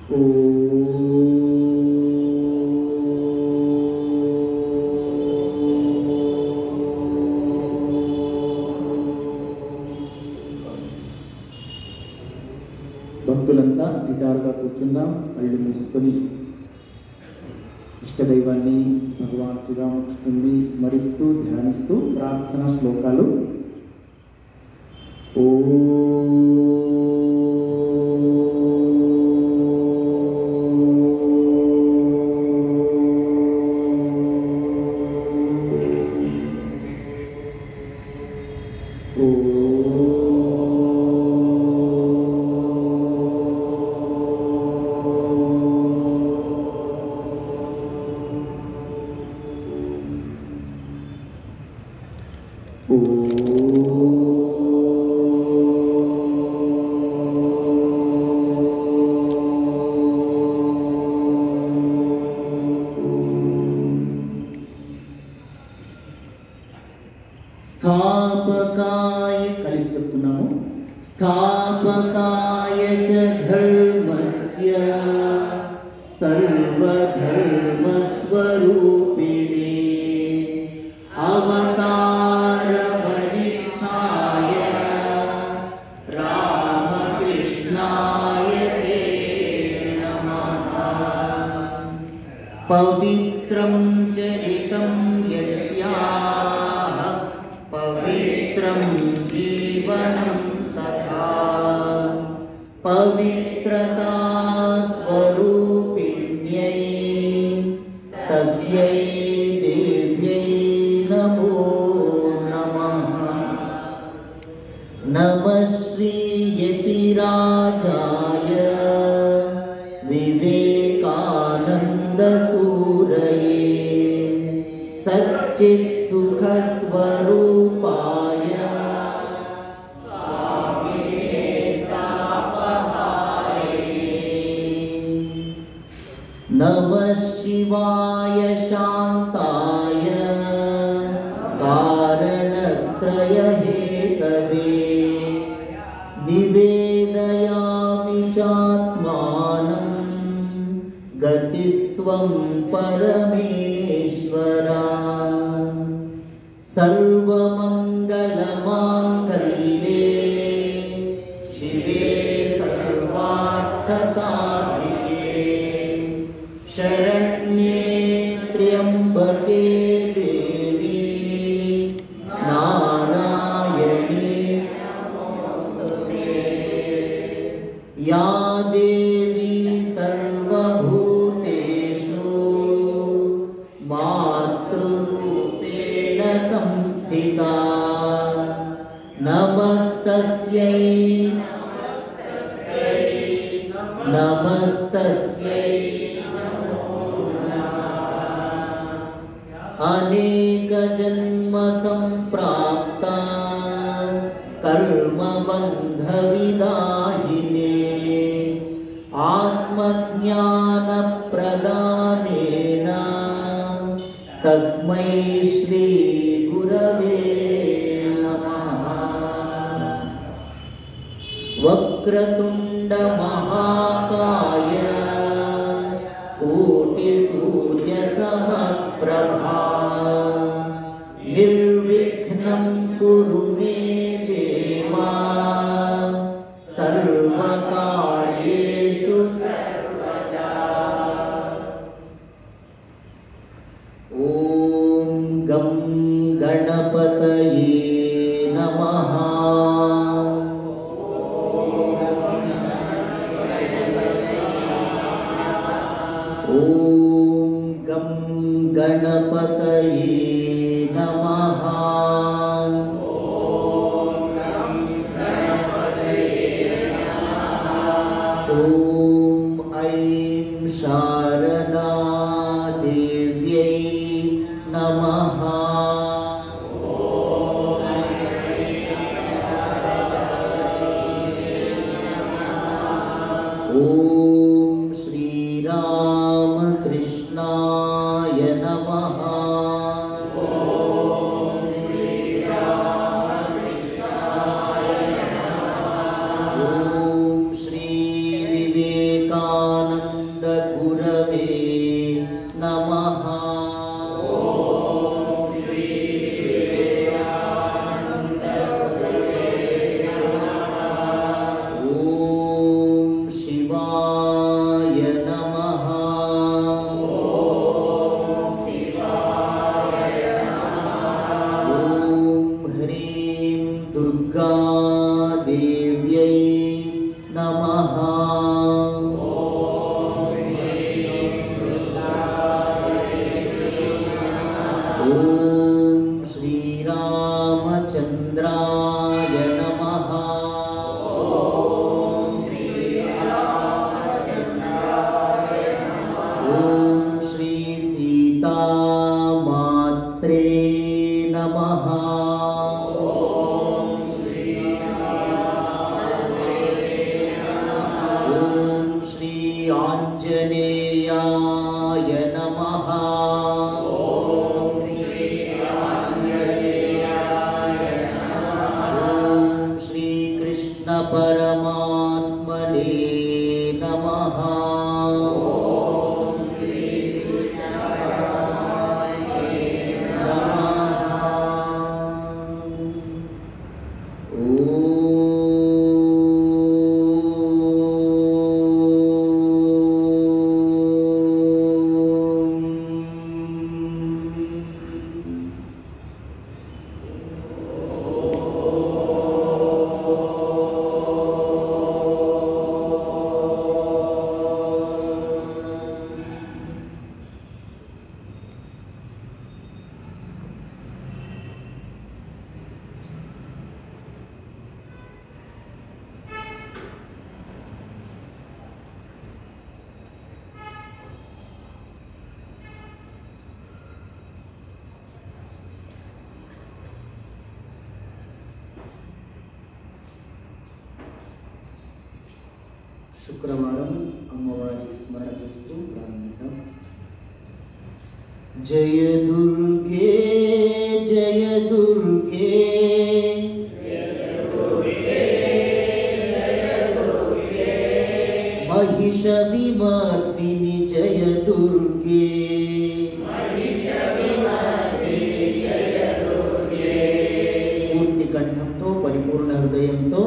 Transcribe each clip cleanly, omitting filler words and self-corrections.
భక్తులంతా నిటారుగా కూర్చుందాం. కళ్ళు మూసుకొని ఇష్టదైవాన్ని భగవాన్ శ్రీరామకృష్ణుని స్మరిస్తూ ధ్యానిస్తూ ప్రార్థనా శ్లోకాలు. స్థాపకాయ కలిసి చెప్తున్నాము. స్థాపకాయ చ ధర్మస్య సర్వధర్మస్వరూపిణే అవతార వరిష్ఠాయ రామకృష్ణాయ తే నమః. పవిత్రం చరితం యస్యాః పవిత్రం జీవనం తథా పవిత్రతా స్వరూపిణ్యై తస్యై దేవ్యై నమో నమః. నమః శ్రీ యతిరాజాయ వివేకానంద సూరయే సచ్చిత్ సుఖ స్వరూపాయ స్వామినే తాపహారిణే. నమః శివాయ శాంతాయ కారణత్రయ హేతవే నివేదయామి చాత్మానం గతిస్త్వం పరమేశ్వరా. सर्वमंगलमांगल्ये शिवे सर्वार्थसाधिके शरण्ये त्र्यंबके देवी नारायणी नमोस्तुते. या देवी सर्वभूतेषु मातृरूपेण संस्थिता नमस्तस्यै नमस्तस्यै नमो नमः. अनेक जन्म संप्राप्ता कर्मबन्ध विदायिने आत्मज्ञान प्रदानेन तस्मै श्री गुरवे नमः. वक्रतुंड महाकाय कोटि सूर्य समप्रभा निर्विघ्नं कुरु मे देवा सर्वकार्येषु सर्वदा. ओम गं गणपतये नमः. ओम गं गणपतये नमः. ओम गं गणपतये नमः. परमात्मने नमः। శుక్రవారం అమ్మవారి స్మరణ చేస్తూ ప్రారంభిద్దాం. జయ దుర్గే జయ దుర్గే महिष विमर्दिनि जय दुर्गे पूर्ति कंठंतो परिपूर्ण हृदयंतो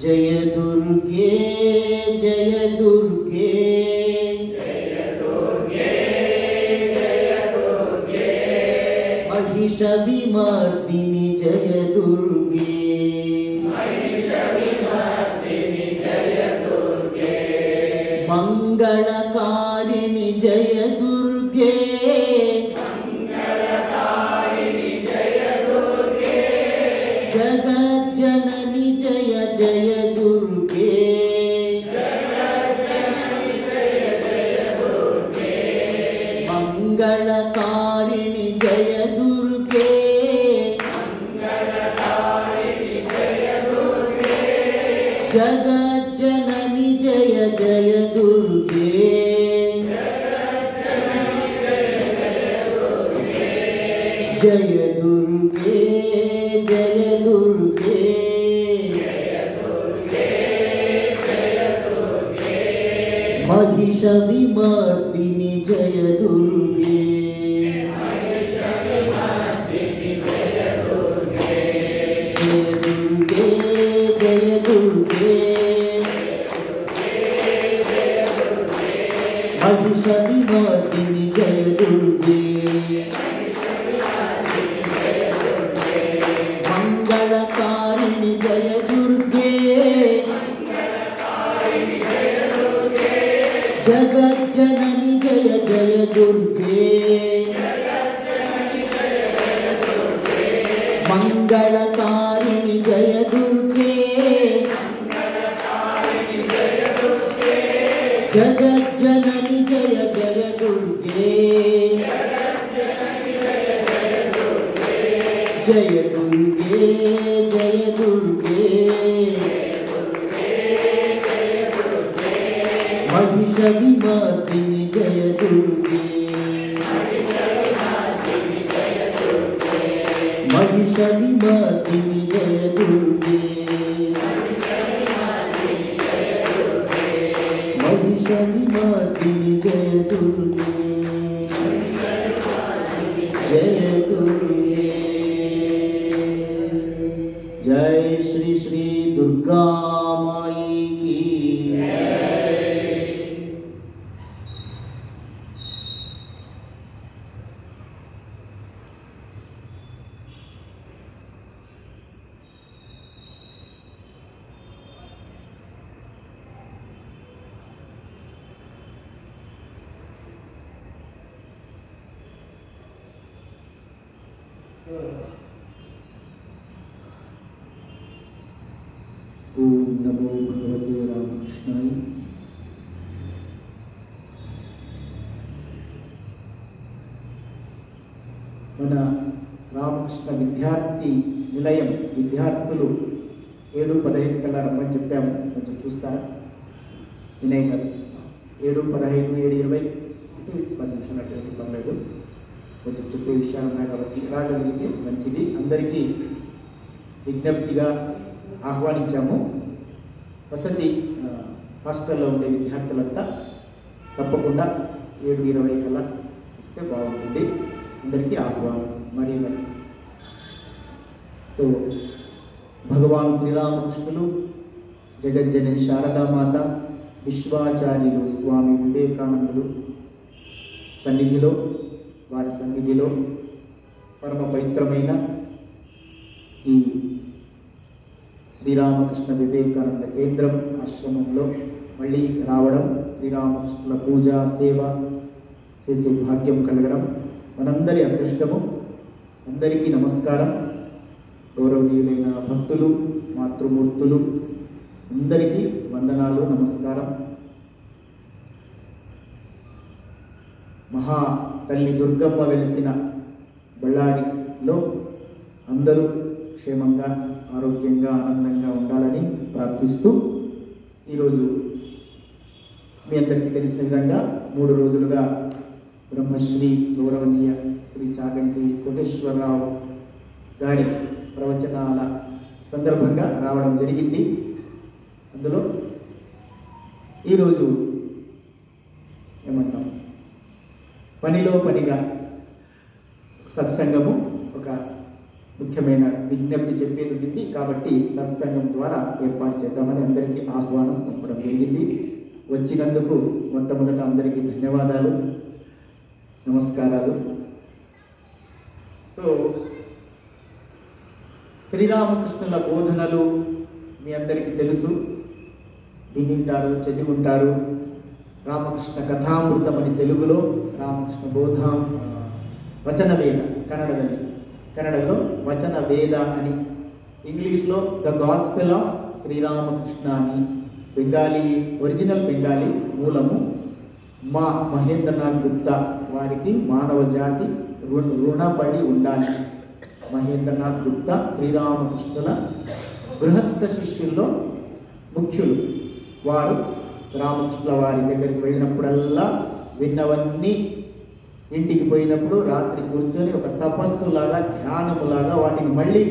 जय दुर्गे जय दुर्गे महिष विमर्दिनि जय दुर्गे मंगलकारिणि जय दुर्गे जगज्जननि जय जय दुर्गे मंगलकारिणि जय दुर्गे जगज्जननि जय जय दुर्गे जय दुर्गे जय दुर्गे महिष विमर्दिनि जय दुर्गे जय दुर्गे जय दुर्गे महिष विमर्दिनि जय दुर्गे मंगलकारिणि जय दुर्गे जगज्जननि जय जय दुर्गे मंगलकारिणि जय दुर्गे जगज्जननि जय जय दुर्गे जय दुर्गे जय दुर्गे महिष विमर्दिनि जय दुर्गे महिष विमर्दिनि जय दुर्गे महिष विमर्दिनि जय दुर्गे जय दुर्गे। जय श्री श्री दुर्गा माई की ओम नमो भगवते रामकृष्णाय। మన రామకృష్ణ విద్యార్థి నిలయం విద్యార్థులు 7:15 కల్లా రమ్మని చెప్పాము. కొంచెం చూస్తారా వినయ్ గారు? 7:15 7:20 10 నిమిషాలు అటు పర్లేదు. కొంచెం చెప్పే విషయాలు ఉన్నాయి కాబట్టి రాగలిగితే మంచిది. అందరికీ విజ్ఞప్తిగా ఆహ్వానించాము. వసతి హాస్టల్లో ఉండే విద్యార్థులంతా తప్పకుండా 7:20 కల్లా వస్తే బాగుంటుంది. అందరికీ ఆహ్వానం. మరి సో భగవాన్ శ్రీరామకృష్ణులు, జగజ్జనని శారదామాత, విశ్వాచార్యులు స్వామి వివేకానందులు సన్నిధిలో, వారి సన్నిధిలో పరమ పవిత్రమైన ఈ శ్రీరామకృష్ణ వివేకానంద కేంద్రం ఆశ్రమంలో మళ్ళీ రావడం, శ్రీరామకృష్ణుల పూజ సేవ చేసే భాగ్యం కలగడం మనందరి అదృష్టము. అందరికీ నమస్కారం. గౌరవనీయులైన భక్తులు, మాతృమూర్తులు అందరికీ వందనాలు, నమస్కారం. మహా తల్లి దుర్గమ్మ వెలిసిన బళ్ళారిలో అందరూ క్షేమంగా, ఆరోగ్యంగా, ఆనందంగా ఉండాలని ప్రార్థిస్తూ ఈరోజు మీ అందరికీ తెలిసిన విధంగా 3 రోజులుగా బ్రహ్మశ్రీ గౌరవనీయ శ్రీ చాగంటి కోటేశ్వరరావు గారి ప్రవచనాల సందర్భంగా రావడం జరిగింది. అందులో ఈరోజు ఏమంటాం, పనిలో పనిగా సత్సంగము ఒక ముఖ్యమైన విజ్ఞప్తి చెప్పేది ఉంది. కాబట్టి సత్సంగం ద్వారా ఏర్పాటు చేద్దామని అందరికీ ఆహ్వానం పంపడం జరిగింది. వచ్చినందుకు మొట్టమొదట అందరికీ ధన్యవాదాలు, నమస్కారాలు. సో శ్రీరామకృష్ణుల బోధనలు మీ అందరికీ తెలుసు, వినింటారు, చదివి ఉంటారు. రామకృష్ణ కథామృతం అని తెలుగులో, రామకృష్ణ వచన వేద కన్నడలో వచన వేద అని, ఇంగ్లీష్లో ద గాస్పెల్ ఆఫ్ శ్రీరామకృష్ణ అని, ఒరిజినల్ బెంగాలీ మూలము మా మహేంద్రనాథ్ గుప్తా వారికి మానవ జాతి రుణపడి ఉండాలి. మహేంద్రనాథ్ గుప్తా శ్రీరామకృష్ణుల గృహస్థ శిష్యుల్లో ముఖ్యులు. వారు రామకృష్ణుల వారి దగ్గరికి వెళ్ళినప్పుడల్లా విన్నవన్నీ ఇంటికి పోయినప్పుడు రాత్రి కూర్చొని ఒక తపస్సులాగా, ధ్యానములాగా వాటిని మళ్ళీ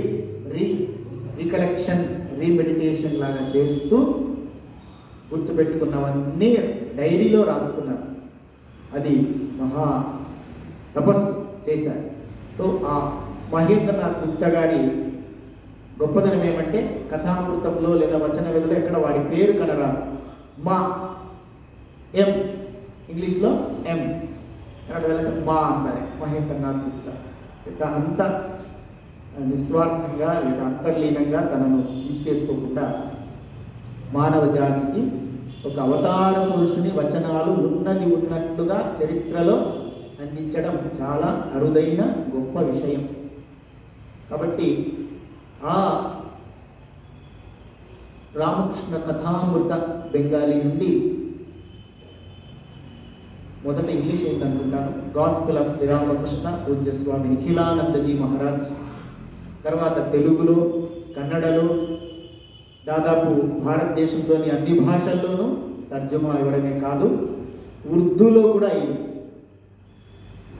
రీకలెక్షన్, రీమెడిటేషన్ లాగా చేస్తూ గుర్తుపెట్టుకున్నవన్నీ డైరీలో రాసుకున్నారు. అది మహా తపస్సు చేశారు. సో ఆ మహేంద్రనాథ్ గుప్తా గారి గొప్పదనం ఏమంటే, కథామృతంలో లేదా వచన వేదలో ఎక్కడ వారి పేరు కనరాదు. మా ఎం, ఇంగ్లీష్లో ఎం, కన్నడలో మా అంటారు. మహేంద్రనాథ్ గుప్తా అంత నిస్వార్థంగా లేదా అంతర్లీనంగా తనను తీసుకోకుండా మానవ జాతికి ఒక అవతార పురుషుని వచనాలు ఉన్నట్లుగా చరిత్రలో అందించడం చాలా అరుదైన గొప్ప విషయం. కాబట్టి ఆ రామకృష్ణ కథామృత బెంగాలీ నుండి మొదట ఇంగ్లీష్ ఏంటనుకుంటాను, గాస్పెల్ ఆఫ్ శ్రీరామకృష్ణ పూజ్య స్వామి నిఖిలానందజీ మహారాజ్, తర్వాత తెలుగులో, కన్నడలో, దాదాపు భారతదేశంలోని అన్ని భాషల్లోనూ తర్జుమా ఇవ్వడమే కాదు, ఉర్దూలో కూడా అయింది.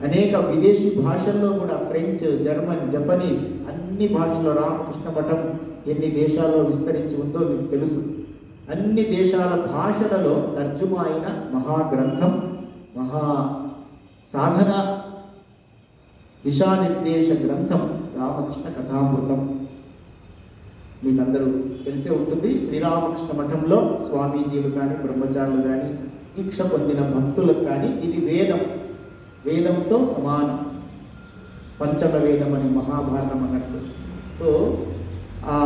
అనేక విదేశీ భాషల్లో కూడా, ఫ్రెంచ్, జర్మన్, జపనీస్ అన్ని భాషల్లో రామకృష్ణ మఠం ఎన్ని దేశాల్లో విస్తరించి ఉందో మీకు తెలుసు. అన్ని దేశాల భాషలలో తర్జుమా అయిన మహాగ్రంథం, మహా సాధన దిశానిర్దేశ గ్రంథం రామకృష్ణ కథామృతం. మీకందరూ తెలిసే ఉంటుంది. శ్రీరామకృష్ణ మఠంలో స్వామీజీలు కానీ, బ్రహ్మచారులు కానీ, దీక్ష పొందిన భక్తులకు కానీ ఇది వేదంతో సమానం. పంచమ వేదం అని మహాభారతం అన్నట్టు. సో ఆ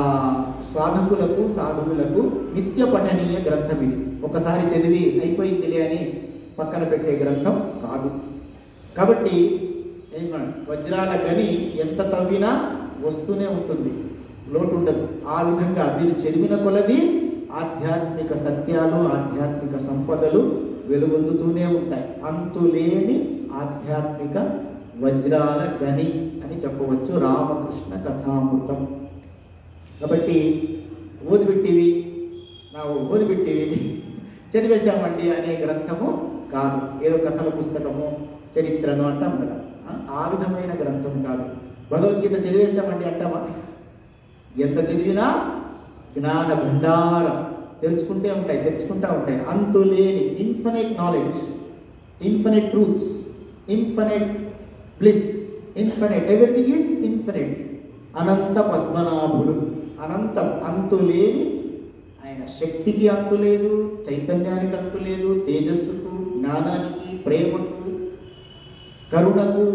సాధువులకు నిత్య పఠనీయ గ్రంథం ఇది. ఒకసారి చదివి అయిపోయిందిలే అని పక్కన పెట్టే గ్రంథం కాదు. కాబట్టి వజ్రాల గని ఎంత తవ్వినా వస్తూనే ఉంటుంది, లోటు ఉండదు. ఆ విధంగా వీరు చదివిన కొలది ఆధ్యాత్మిక సత్యాలు, ఆధ్యాత్మిక సంపదలు వెలుగొందుతూనే ఉంటాయి. అంతులేని ఆధ్యాత్మిక వజ్రాల గని అని చెప్పవచ్చు రామకృష్ణ కథామృతం. కాబట్టి ఓదిబెట్టివి చదివేశామండి అనే గ్రంథము కాదు. ఏదో కథల పుస్తకము, చరిత్రను అంటాం కదా, ఆ విధమైన గ్రంథం కాదు. భగవద్గీత చదివేశామండి అంటామా? ఎంత చదివినా జ్ఞాన భండారం, తెరుచుకుంటూ ఉంటాయి. అంతులేని infinite knowledge, infinite truths, infinite bliss, infinite, everything is infinite. అనంత పద్మనాభుడు, అనంతం, అంతులేని ఆయన శక్తికి అంతు లేదు, చైతన్యానికి అంతు లేదు, తేజస్సుకు, జ్ఞానానికి, ప్రేమకు, కరుణకు,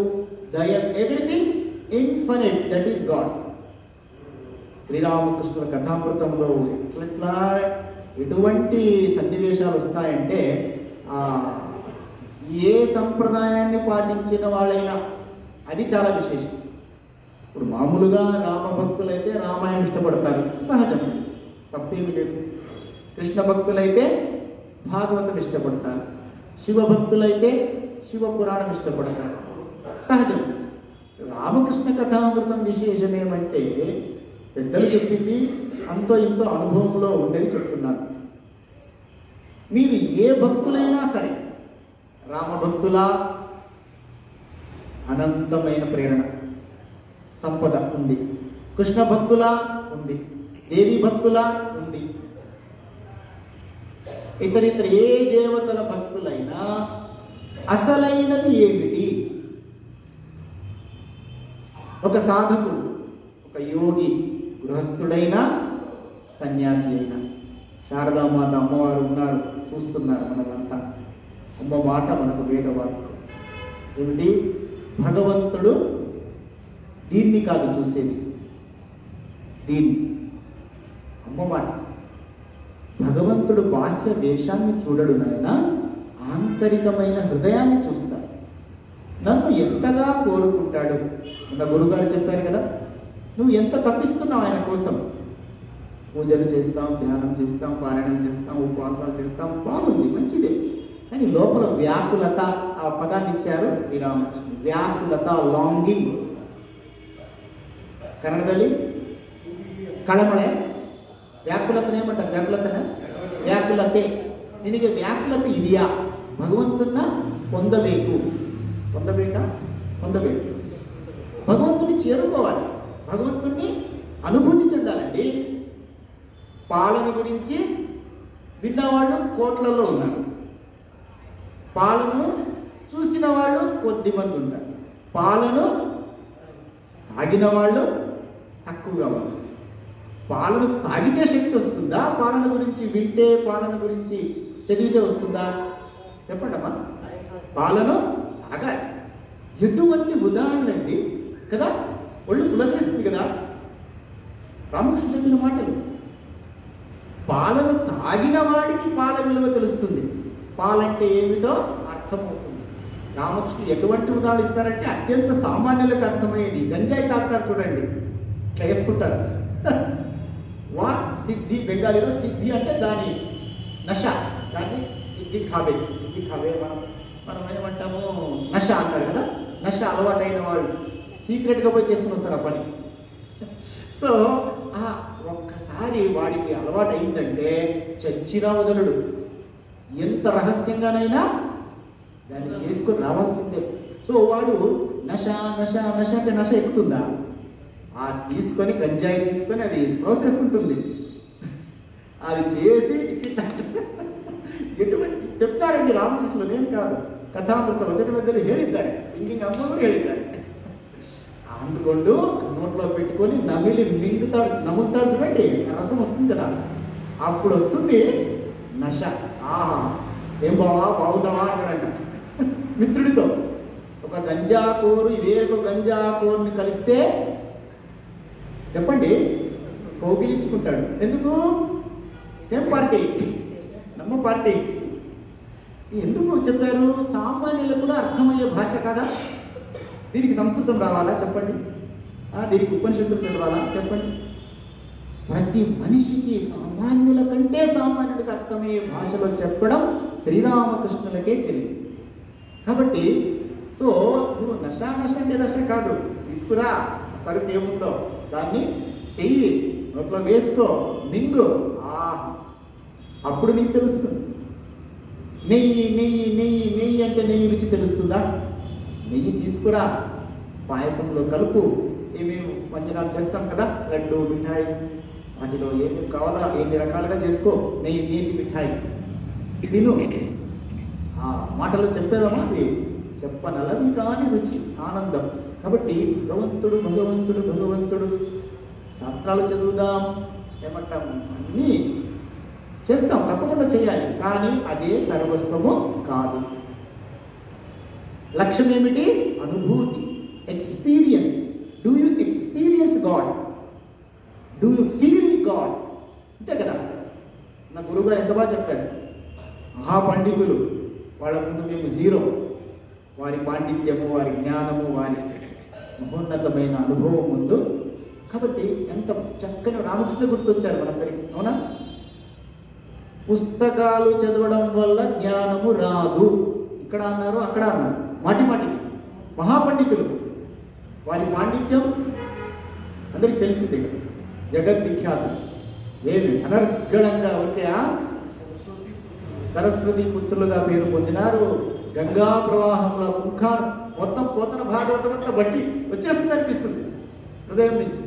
దయ, everything infinite, that is God. శ్రీరామకృష్ణుల కథామృతంలో ఎట్లా ఎటువంటి సన్నివేశాలు వస్తాయంటే ఏ సంప్రదాయాన్ని పాటించిన వాళ్ళైనా అది చాలా విశేషం. ఇప్పుడు మామూలుగా రామభక్తులైతే రామాయణం ఇష్టపడతారు, సహజం, తప్పేమి లేదు. కృష్ణ భక్తులైతే భాగవతం ఇష్టపడతారు, శివభక్తులైతే శివపురాణం ఇష్టపడతారు, సహజం. రామకృష్ణ కథామృతం విశేషం ఏమంటే పెద్దలు చెప్పింది అంతో ఇంతో అనుభవంలో ఉండేది చెప్తున్నాను. మీరు ఏ భక్తులైనా సరే, రామభక్తులా అనంతమైన ప్రేరణ సంపద ఉంది, కృష్ణ భక్తులా ఉంది, దేవి భక్తులా ఉంది, ఇతర ఏ దేవతల భక్తులైనా అసలైనది ఏమిటి? ఒక సాధకుడు, ఒక యోగి, గృహస్థుడైనా సన్యాసి అయినా, శారదామాత అమ్మవారు ఉన్నారు, చూస్తున్నారు మనమంతా. అమ్మ మాట మనకు వేదవాక్యం ఏమిటి? భగవంతుడు దీన్ని కాదు చూసేది, దీన్ని. అమ్మ మాట. భగవంతుడు బాహ్య దేశాన్ని చూడడు నాయన, ఆంతరికమైన హృదయాన్ని చూస్తాడు. నన్ను ఎంతగా కోరుకుంటాడు. మన గురుగారు చెప్పారు కదా, నువ్వు ఎంత తప్పిస్తున్నావు ఆయన కోసం. పూజలు చేస్తాం, ధ్యానం చేస్తాం, పారాయణం చేస్తాం, ఉపవాసాలు చేస్తాం, బాగుంది, మంచిదే. కానీ లోపల వ్యాకులత, ఆ పదాన్ని ఇచ్చారు శ్రీరామకృష్ణ. ವ್ಯಾಕುಲತ, ಲಾಂಗಿಂಗ್. ಕನ್ನಡದಲ್ಲಿ ಕಳಮಳೆ. ವ್ಯಾಕುಲತನ ಏమంటారు? ವ್ಯಾಕುಲತನ ವ್ಯಾಕುಲತೆ. ನಿನಗೆ ವ್ಯಾಕುಲತೆ ಇದೆಯಾ? ಭಗವಂತನ పొందಬೇಕು. పొందಬೇಕಾ? పొందಬೇಕು. భగవంతుని చేరుకోవాలి, భగవంతుని అనుభూతి చెందాలండి. పాలన గురించి విన్నవాళ్ళు కోట్లలో ఉన్నారు, పాలను చూసిన వాళ్ళు కొద్ది మంది ఉంటారు, పాలను తాగిన వాళ్ళు తక్కువగా ఉన్నారు. పాలను తాగితే శక్తి వస్తుందా? పాలన గురించి వింటే, పాలన గురించి చదివితే వస్తుందా? చెప్పండమ్మా. పాలను తాగాలి. ఎటువంటి ఉదాహరణ అండి కదా, ఒళ్ళు పులకరిస్తుంది కదా రామకృష్ణ చెప్పిన మాటలు. పాలను తాగిన వాడికి పాల విలువ తెలుస్తుంది, పాలంటే ఏమిటో అర్థమవుతుంది. రామకృష్ణ ఎటువంటి ఉదాహరణ ఇస్తారంటే అత్యంత సామాన్యులకు అర్థమయ్యేది. గంజాయి తాగుతారు చూడండి, ఇట్లా వేసుకుంటారు. వా సిద్ధి, బెంగాలీలో సిద్ధి అంటే దాని నష, దాన్ని సిద్ధి ఖాబే. సిద్ధి ఖాబే మనం ఏమంటాము, నష అంటారు కదా. నష అలవాటైన వాళ్ళు సీక్రెట్గా పోయి చేసుకుని వస్తారు ఆ పని. సో ఒక్కసారి వాడికి అలవాటు అయిందంటే చచ్చినా వదలడు, ఎంత రహస్యంగానైనా దాన్ని చేసుకొని రావాల్సిందే. సో వాడు నష నష నష అంటే నష ఎక్కుతుందా? ఆ తీసుకొని గంజాయి తీసుకొని, అది ప్రాసెస్ ఉంటుంది, అది చేసి ಎటువంటి చెప్తారండి రామకృష్ణులు, నేను కాదు, ಕಥಾಮೃತ ವಚನ ಮಧ್ಯದಲ್ಲಿ ಹೇಳಿದ್ದಾರೆ, ಹಿಂಗಿಂಗ್ ಅಮ್ಮ ಕೂಡ ಹೇಳಿದ್ದಾರೆ. అందుకొండు నోట్లో పెట్టుకొని నమిలి నములుతాడు చూడండి, రసం వస్తుంది కదా, అప్పుడు వస్తుంది నష. ఆహా, ఏం బావా, బాగున్నావా అంటాడంట మిత్రుడితో. ఒక గంజాకోరు వేరొక గంజాకోరుని కలిస్తే చెప్పండి కౌగిలించుకుంటాడు. ఎందుకు? సేమ్ పార్టీ, నమ్మ పార్టీ. ఎందుకు చెప్పారు? సామాన్యులకు కూడా అర్థమయ్యే భాష కదా. దీనికి సంస్కృతం రావాలా చెప్పండి, దీనికి ఉపనిషత్తులు చదవాలా చెప్పండి. ప్రతి మనిషికి సామాన్యుల కంటే సామాన్యుడికి అర్థమయ్యే భాషలో చెప్పడం శ్రీరామకృష్ణులకే తెలియదు. కాబట్టి సో నువ్వు నష నష అంటే నష కాదు, తీసుకురా సరుకు ఏముందో దాన్ని చెయ్యి, నోట్లో వేసుకో, మింగు, అప్పుడు నీకు తెలుస్తుంది. నెయ్యి నెయ్యి నెయ్యి నెయ్యి అంటే నెయ్యి రుచి తెలుస్తుందా? నెయ్యి తీసుకురా, పాయసంలో కలుపు, ఏమేమి వంజనాలు చేస్తాం కదా, లడ్డు, మిఠాయి, వాటిలో ఏమి కావాలా ఎన్ని రకాలుగా చేసుకో, నేతి మిఠాయి తిను. ఆ మాటలు చెప్పేదమ్మా అది చెప్పనలవి కాని రుచి ఆనందం. కాబట్టి భగవంతుడు భగవంతుడు భగవంతుడు శాస్త్రాలు చదువుదాం, ఏమంటాం, అన్నీ చేస్తాం, తప్పకుండా చేయాలి. కానీ అదే సర్వస్వము కాదు. లక్ష్యం ఏమిటి? అనుభూతి, experience. Do you experience God? Do you feel God? అంతే కదా. నా గురువుగారు ఎంత బాగా చెప్పారు. మహాపండితులు వాళ్ళ ముందు మేము జీరో. వారి పాండిత్యము, వారి జ్ఞానము, వారి మహోన్నతమైన అనుభవం ముందు. కాబట్టి ఎంత చక్కని రామకృష్ణ గుర్తొచ్చారు మనందరికీ, అవునా? పుస్తకాలు చదవడం వల్ల జ్ఞానము రాదు, ఇక్కడ అన్నారు, అక్కడ అన్నారు, మాటి మాటికి. మహాపండితులు, వారి పాండిత్యం అందరికి తెలిసిందే, జగద్విఖ్యాతం. ఏమి అనర్గళంగా ఉంటే సరస్వతి పుత్రులుగా పేరు పొందినారు. గంగా ప్రవాహంలో ముఖాలు మొత్తం పోతన భాగవతం అంతా బట్టి వచ్చేస్తుంది అనిపిస్తుంది హృదయం నుంచి.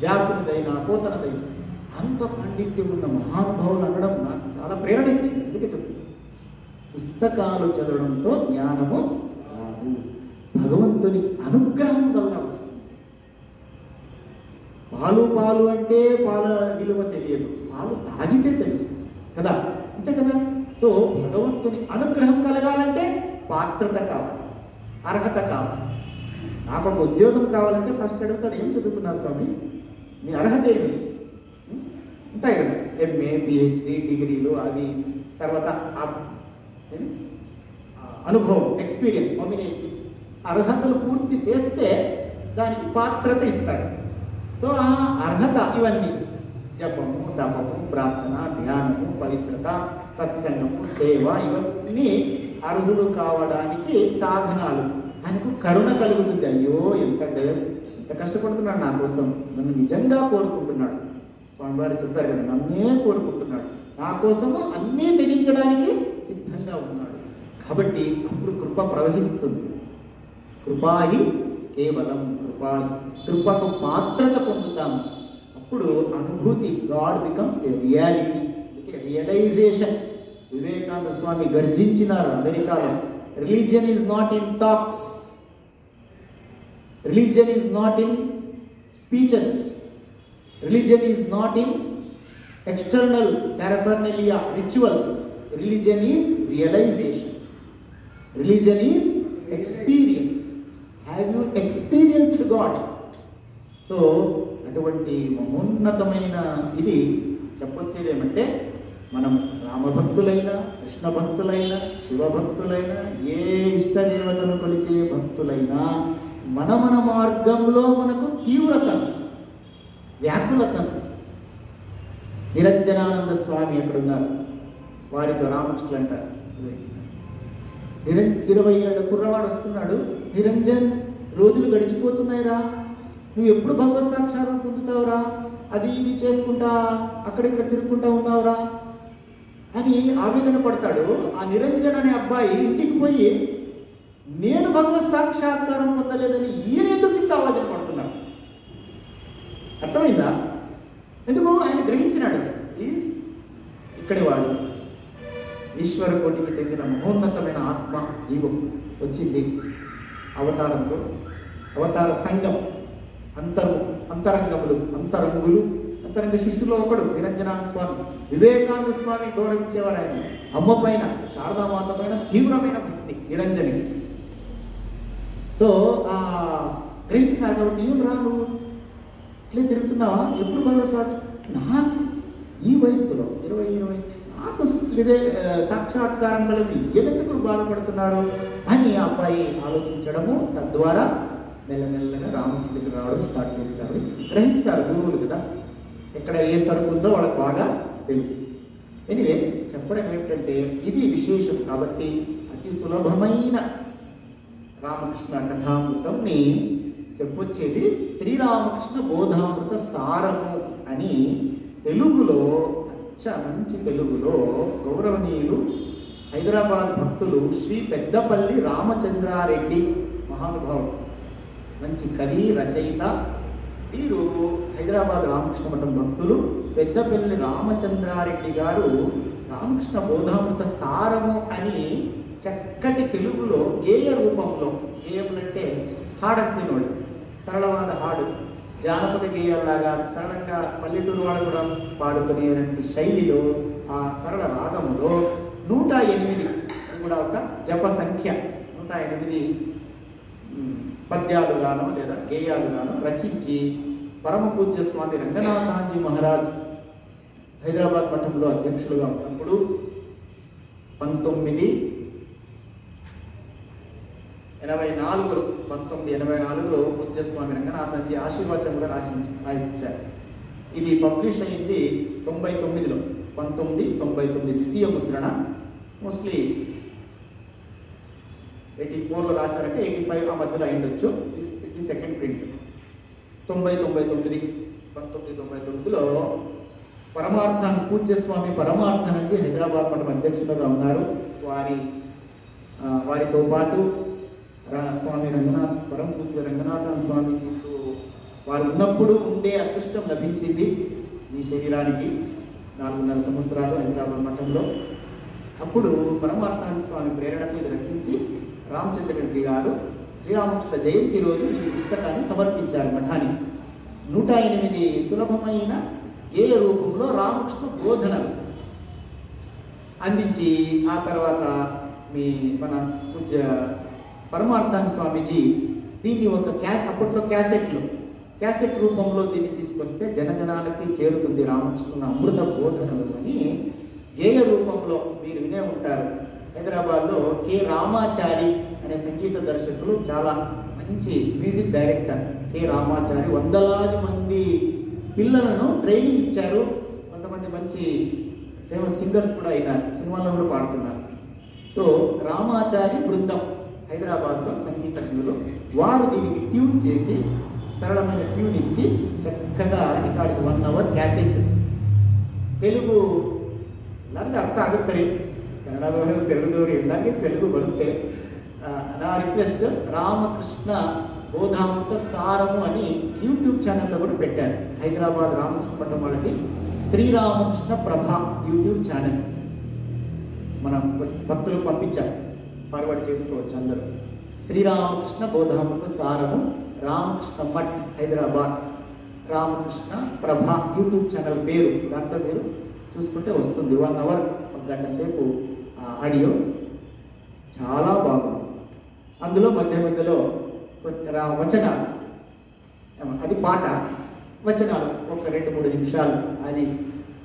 వ్యాసునిదైనా పోతనదైనా అంత పాండిత్యం ఉన్న మహానుభావులు అనడం నాకు చాలా ప్రేరణ ఇచ్చింది. అందుకే చెప్తుంది, పుస్తకాలు చదవడంతో జ్ఞానము రాదు, భగవంతుని అనుగ్రహం వల్ల వస్తుంది. పాలు అంటే పాల విలువ తెలియదు, పాలు తాగితే తెలుస్తుంది కదా, అంతే కదా. సో భగవంతుని అనుగ్రహం కలగాలంటే పాత్రత కావాలి, అర్హత కావాలి. నాకు ఒక ఉద్యోగం కావాలంటే ఫస్ట్ అడుగుతాడు, ఏం చదువుతున్నారు స్వామి, మీ అర్హత ఏమి? ఉంటాయి కదా, ఎంఏ, పిహెచ్డి, డిగ్రీలు, అవి. తర్వాత అనుభవం, ఎక్స్పీరియన్స్, అర్హతలు పూర్తి చేస్తే దానికి పాత్రత ఇస్తాడు. సో ఆ అర్హత ఇవన్నీ జపము, తపము, ప్రార్థన, ధ్యానము, పవిత్రత, సత్సంగము, సేవ, ఇవన్నీ అర్హులు కావడానికి సాధనాలు. ఆయనకు కరుణ కలుగుతుంది. అయ్యో ఎంత కష్టపడుతున్నాడు నా కోసం, నన్ను నిజంగా కోరుకుంటున్నాడు. స్వామివారు చెప్పారు కదా, నన్నే కోరుకుంటున్నాడు, నా కోసము అన్నీ త్యజించడానికి సిద్ధంగా ఉన్నాడు. కాబట్టి అప్పుడు కృప ప్రవహిస్తుంది. కృపాయి కేవలం కృపకు పాత్రత పొందుతాము. అప్పుడు అనుభూతి, God becomes a reality, realization. Vivekananda Swami గర్జించినారు అమెరికాలో, religion is not in talks, religion is not in speeches, religion is not in external paraphernalia, rituals. Religion is realization, religion is experience. Have you experienced God? So అటువంటి మహోన్నతమైన ఇది చెప్పొచ్చేది ఏమంటే, మనం రామభక్తులైనా, కృష్ణ భక్తులైనా, శివభక్తులైనా, ఏ ఇష్టదేవతను కొలిచే భక్తులైనా మన మార్గంలో మనకు తీవ్రతను, వ్యాకులతను. నిరంజనానంద స్వామి ఎక్కడున్నారు, వారితో రామకృష్ణులు అంటారు, 20 ఏళ్ళ కుర్రవాడు వస్తున్నాడు, నిరంజన్ రోజులు గడిచిపోతున్నాయిరా, నువ్వు ఎప్పుడు భగవత్ సాక్షాత్కారం పొందుతావురా, అది ఇది చేసుకుంటా అక్కడిక్కడ తిరుగుకుంటా ఉన్నావురా అని ఆవేదన పడతాడు. ఆ నిరంజన్ అనే అబ్బాయి ఇంటికి పోయి, నేను భగవత్ సాక్షాత్కారం పొందలేదని ఈయన ఎందుకు ఇంత ఆవేదన పడుతున్నాడు? అర్థమైందా? ఎందుకు? ఆయన గ్రహించినాడు, ప్లీజ్ ఇక్కడి వాడు ఈశ్వర కోటికి చెందిన మహోన్నతమైన ఆత్మ జీవం వచ్చింది అవతారంతో. అవతార సంఘం, అంతరంగములు, అంతరంగ శిష్యులో ఒకడు నిరంజనానంద స్వామి. వివేకానంద స్వామి గౌరవించేవారు. ఆయన అమ్మ పైన, శారదామాత పైన తీవ్రమైన భక్తి నిరంజనికి. సో ఆ గ్రహించినారు కాబట్టి, ఏం రా నువ్వు ఇట్లే తిరుగుతున్నావా, ఎప్పుడు భగవత్ నాకు ఈ వయస్సులో 20 నాకు ఇదే సాక్షాత్కారం కలిగి ఎందుకు బాధపడుతున్నారు అని ఆ అబ్బాయి ఆలోచించడము, తద్వారా మెల్లమెల్లగా రామకృష్ణుడికి రావడం స్టార్ట్ చేస్తారు. గ్రహిస్తారు గురువులు కదా, ఎక్కడ ఏ సరుకు ఉందో వాళ్ళకి బాగా తెలుసు. ఎనివే చెప్పడం ఏమిటంటే, ఇది విశేషం. కాబట్టి అతి సులభమైన రామకృష్ణ కథామృతంని చెప్పొచ్చేది శ్రీరామకృష్ణ బోధామృత సారము అని తెలుగులో, మంచి తెలుగులో గౌరవనీయులు హైదరాబాద్ భక్తులు శ్రీ పెద్దపల్లి రామచంద్రారెడ్డి మహానుభావుడు, మంచి కవి, రచయిత, వీరు హైదరాబాద్ రామకృష్ణ మఠం భక్తులు. పెద్దపల్లి రామచంద్రారెడ్డి గారు రామకృష్ణ బోధామృత సారము అని చక్కటి తెలుగులో గేయ రూపంలో, గేయములంటే హాడంతినోడు, సరళమైన హాడు, జానపద గేయాల్లాగా సరళంగా పల్లెటూరు వాళ్ళు కూడా పాడుకునేటువంటి శైలిలో ఆ సరళ రాగములో 108 అది కూడా ఒక జప సంఖ్య 108 పద్యాలుగానో లేదా గేయాలుగానో రచించి పరమ పూజ్య స్వామి రంగనాథాజీ మహారాజ్ హైదరాబాద్ మఠంలో అధ్యక్షులుగా ఉన్నప్పుడు 1984లో పూజ్యస్వామి రంగనాథాజీ ఆశీర్వాచం కూడా రాయించారు. ఇది పబ్లిష్ అయింది 99లో, 1999 ద్వితీయ ముద్రణ. మోస్ట్లీ 84లో రాశారంటే 85 ఆ మధ్యలో అయిండొచ్చు. ఇది సెకండ్ ప్రింట్. 1999లో పరమార్థాన్ని పూజ్యస్వామి పరమార్థానంది హైదరాబాద్ మఠం అధ్యక్షులుగా ఉన్నారు. వారితో పాటు స్వామి రంగనాథ్ పరమ పూజ్య రంగనాథ స్వామిజీతో వారు ఉన్నప్పుడు ఉండే అదృష్టం లభించింది ఈ శరీరానికి. 4.5 సంవత్సరాలు హైదరాబాద్ మఠంలో. అప్పుడు పరమార్థానంద స్వామి ప్రేరణతో ఇది రచించి రామచంద్రరెడ్డి గారు శ్రీరామకృష్ణ జయంతి రోజు ఈ పుస్తకాన్ని సమర్పించారు మఠానికి. 108 సులభమైన గేయ రూపంలో రామకృష్ణ బోధనలు అందించి ఆ తర్వాత మన పూజ్య పరమార్థానంద స్వామీజీ దీన్ని ఒక అప్పట్లో క్యాసెట్ రూపంలో దీన్ని తీసుకొస్తే జనజనాలకి చేరుతుంది రామకృష్ణ అమృత బోధనలు అని గేయ రూపంలో మీరు వినే ఉంటారు. హైదరాబాద్లో కె రామాచారి అనే సంగీత దర్శకులు, చాలా మంచి మ్యూజిక్ డైరెక్టర్ కె రామాచారి, వందలాది మంది పిల్లలను ట్రైనింగ్ ఇచ్చారు. కొంతమంది మంచి ఫేమస్ సింగర్స్ కూడా అయినారు, సినిమాల్లో కూడా పాడుతున్నారు. సో రామాచారి బృందం హైదరాబాద్లో సంగీతజ్ఞులు, వారు దీనికి ట్యూన్ చేసి సరళమైన ట్యూన్ ఇచ్చి చక్కగా రికార్డింగ్ 1 hour ಕ್ಯಾಸೆಟ್ ತೆಲುಗು ನನಗೆ ಅರ್ಥ ಆಗುತ್ತಾರೆ, ಕನ್ನಡದವರು ತೆಲುಗುದವರು ಎಲ್ಲರಿಗೆ ತೆಲುಗು ಬರುತ್ತೆ. నా రిక్వెస్ట్ రామకృష్ణ బోధామృత సారము అని యూట్యూబ్ ఛానల్లో కూడా పెట్టారు. హైదరాబాద్ రామకృష్ణ మఠం వాళ్ళకి శ్రీరామకృష్ణ ప్రభ యూట్యూబ్ ఛానల్ మన భక్తులు పంపించారు, ఫార్వర్డ్ చేసుకోవచ్చు అందరూ. శ్రీరామకృష్ణ బోధామృత సారము రామకృష్ణ మఠ్ హైదరాబాద్ రామకృష్ణ ప్రభ యూట్యూబ్ ఛానల్ పేరు, దాంట్లో మీరు చూసుకుంటే వస్తుంది. 1 hour 1 గంట సేపు ఆడియో చాలా బాగుంది. అందులో మధ్య మధ్యలో వచనాలు, అది పాట, వచనాలు ఒక 2-3 నిమిషాలు, అది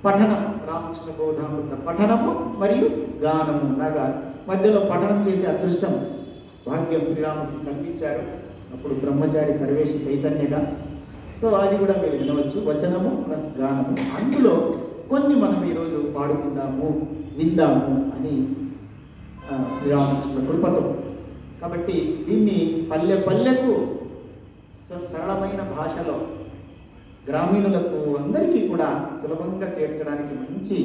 పఠనం, రామకృష్ణ బోధామృత పఠనము మరియు గానము. నాగా మధ్యలో పఠనం చేసే అదృష్టం భాగ్యం శ్రీరామకృష్ణ కల్పించారు. అప్పుడు బ్రహ్మచారి సర్వేశ చైతన్యగా. సో అది కూడా మీరు వినవచ్చు, వచనము ప్లస్ గానము. అందులో కొన్ని మనం ఈరోజు పాడుకుందాము, విందాము అని శ్రీరామకృష్ణ కృపతో. కాబట్టి దీన్ని పల్లె పల్లెకు సరళమైన భాషలో గ్రామీణులకు అందరికీ కూడా సులభంగా చేర్చడానికి మంచి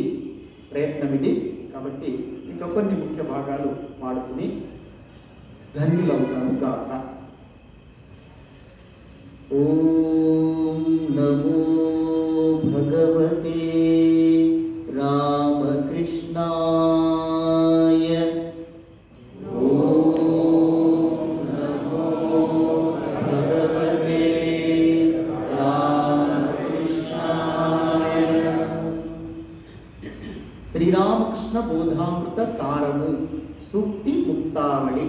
ప్రయత్నం ఇది. కాబట్టి ఇంకా కొన్ని ముఖ్య భాగాలు పాడుకుని ధన్యులవుతాము గాక. ఓం నమో భగవతే రామకృష్ణాయ. ఓం నమో భగవతే రామకృష్ణాయ. శ్రీరామకృష్ణ బోధామృత సారము సూక్తి ముక్తావళి.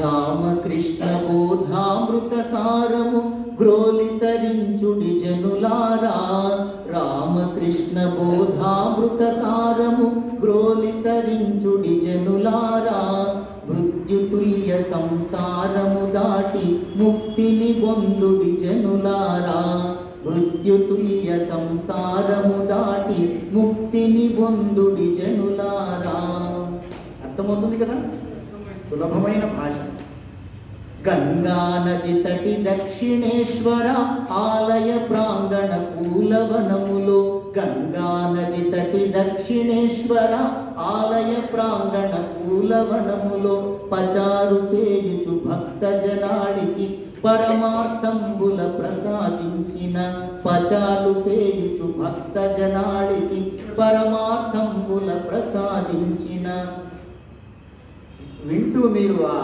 రామకృష్ణ బోధామృత సారము గ్రోలితరించుడి జనులారా. రామకృష్ణ బోధామృత సారము గ్రోలితరించుడి జనులారా. మృత్యుతుల్య సంసారము దాటి ముక్తిని పొందుడి జనులారా. మృత్యుతుల్య సంసారము దాటి ముక్తిని పొందుడి జనులారా. అర్థమవుతుంది కదా, సులభమైన భాష. గంగా నది తటి దక్షిణేశ్వర ఆలయ ప్రాంగణ పూలవనములో. గంగా నది తటి దక్షిణేశ్వర ఆలయ ప్రాంగణ పూలవనములో. పచారు సేయుచు భక్త జనాడికి పరమార్థంబుల ప్రసాదించిన పచాలు సేయుచు భక్త జనాళికి పరమార్థంబుల ప్రసాదించిన. వింటూ మీరు ఆ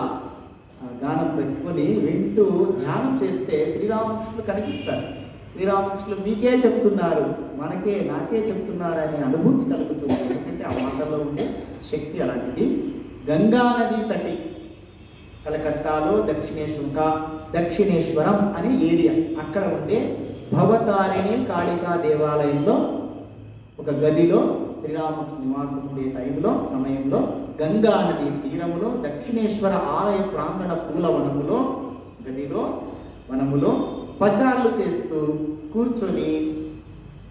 గానం పెట్టుకొని వింటూ ధ్యానం చేస్తే శ్రీరామకృష్ణులు కనిపిస్తారు. శ్రీరామకృష్ణులు మీకే చెప్తున్నారు, నాకే చెప్తున్నారు అనే అనుభూతి కలుగుతుంది. ఎందుకంటే ఆ మాటలో ఉండే శక్తి అలాంటిది. గంగా నది తటి కలకత్తాలో దక్షిణేశ్వరం అనే ఏరియా, అక్కడ ఉండే భవతారిణి కాళికా దేవాలయంలో ఒక గదిలో శ్రీరామకృష్ణ నివాసం ఉండే సమయంలో గంగా నది తీరములో దక్షిణేశ్వర ఆలయ ప్రాంగణ పూలవనములో గదిలో వనములో పచార్లు చేస్తూ కూర్చొని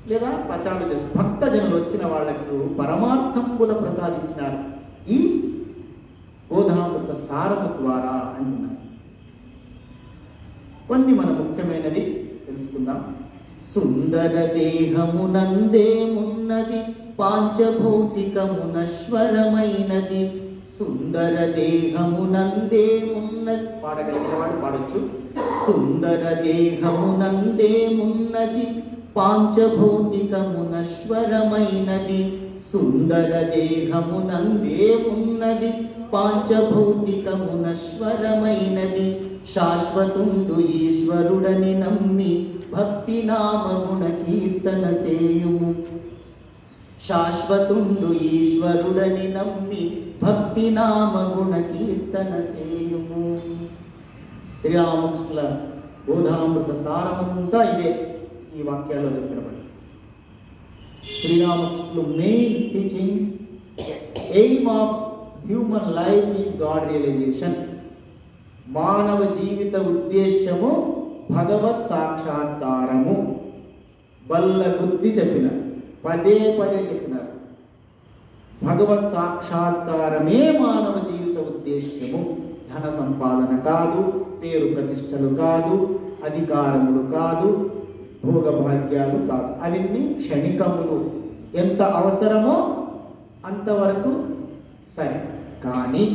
లేదా పచార్లు చేస్తూ భక్తజనులు వచ్చిన వాళ్లకు పరమార్థంబుల ప్రసాదించినారు ఈ బోధామృత సారము ద్వారా అంటున్నారు. కొన్ని మన ముఖ్యమైనది తెలుసుకుందాం. సుందర దేహమునందేమున్నది పాంచభౌతికమునశ్వరమైనది. సుందర దేహమునందేమున్నది, పాడగలిగిన వాడు పాడొచ్చు. సుందర దేహమునందేమున్నది పాంచభౌతికమునశ్వరమైనది. సుందర దేహమునందేమున్నది పాంచభౌతికమునశ్వరమైనది. శాశ్వతుండు ఈశ్వరుడని నమ్మి భక్తి నామగుణ కీర్తన సేయుము. శాశ్వతుండు ఈశ్వరుడని నమ్మి భక్తి నామగుణ కీర్తన సేయుము. శ్రీరామకృష్ణుల బోధామృత సారమంతా ఇదే ఈ వాక్యాల్లో చెప్పబడి. శ్రీరామకృష్ణులు main teaching aim of human life is God realization. మానవ జీవిత ఉద్దేశ్యము భగవత్ సాక్షాత్కారము. బల్ల బుద్ధి చెప్పినారు, పదే చెప్పినారు. భగవత్ సాక్షాత్కారమే మానవ జీవిత ఉద్దేశ్యము. ధన సంపాదన కాదు, పేరు ప్రతిష్టలు కాదు, అధికారములు కాదు, భోగభాగ్యాలు కాదు. అవన్నీ క్షణికములు. ఎంత అవసరమో అంతవరకు సరే, కానీ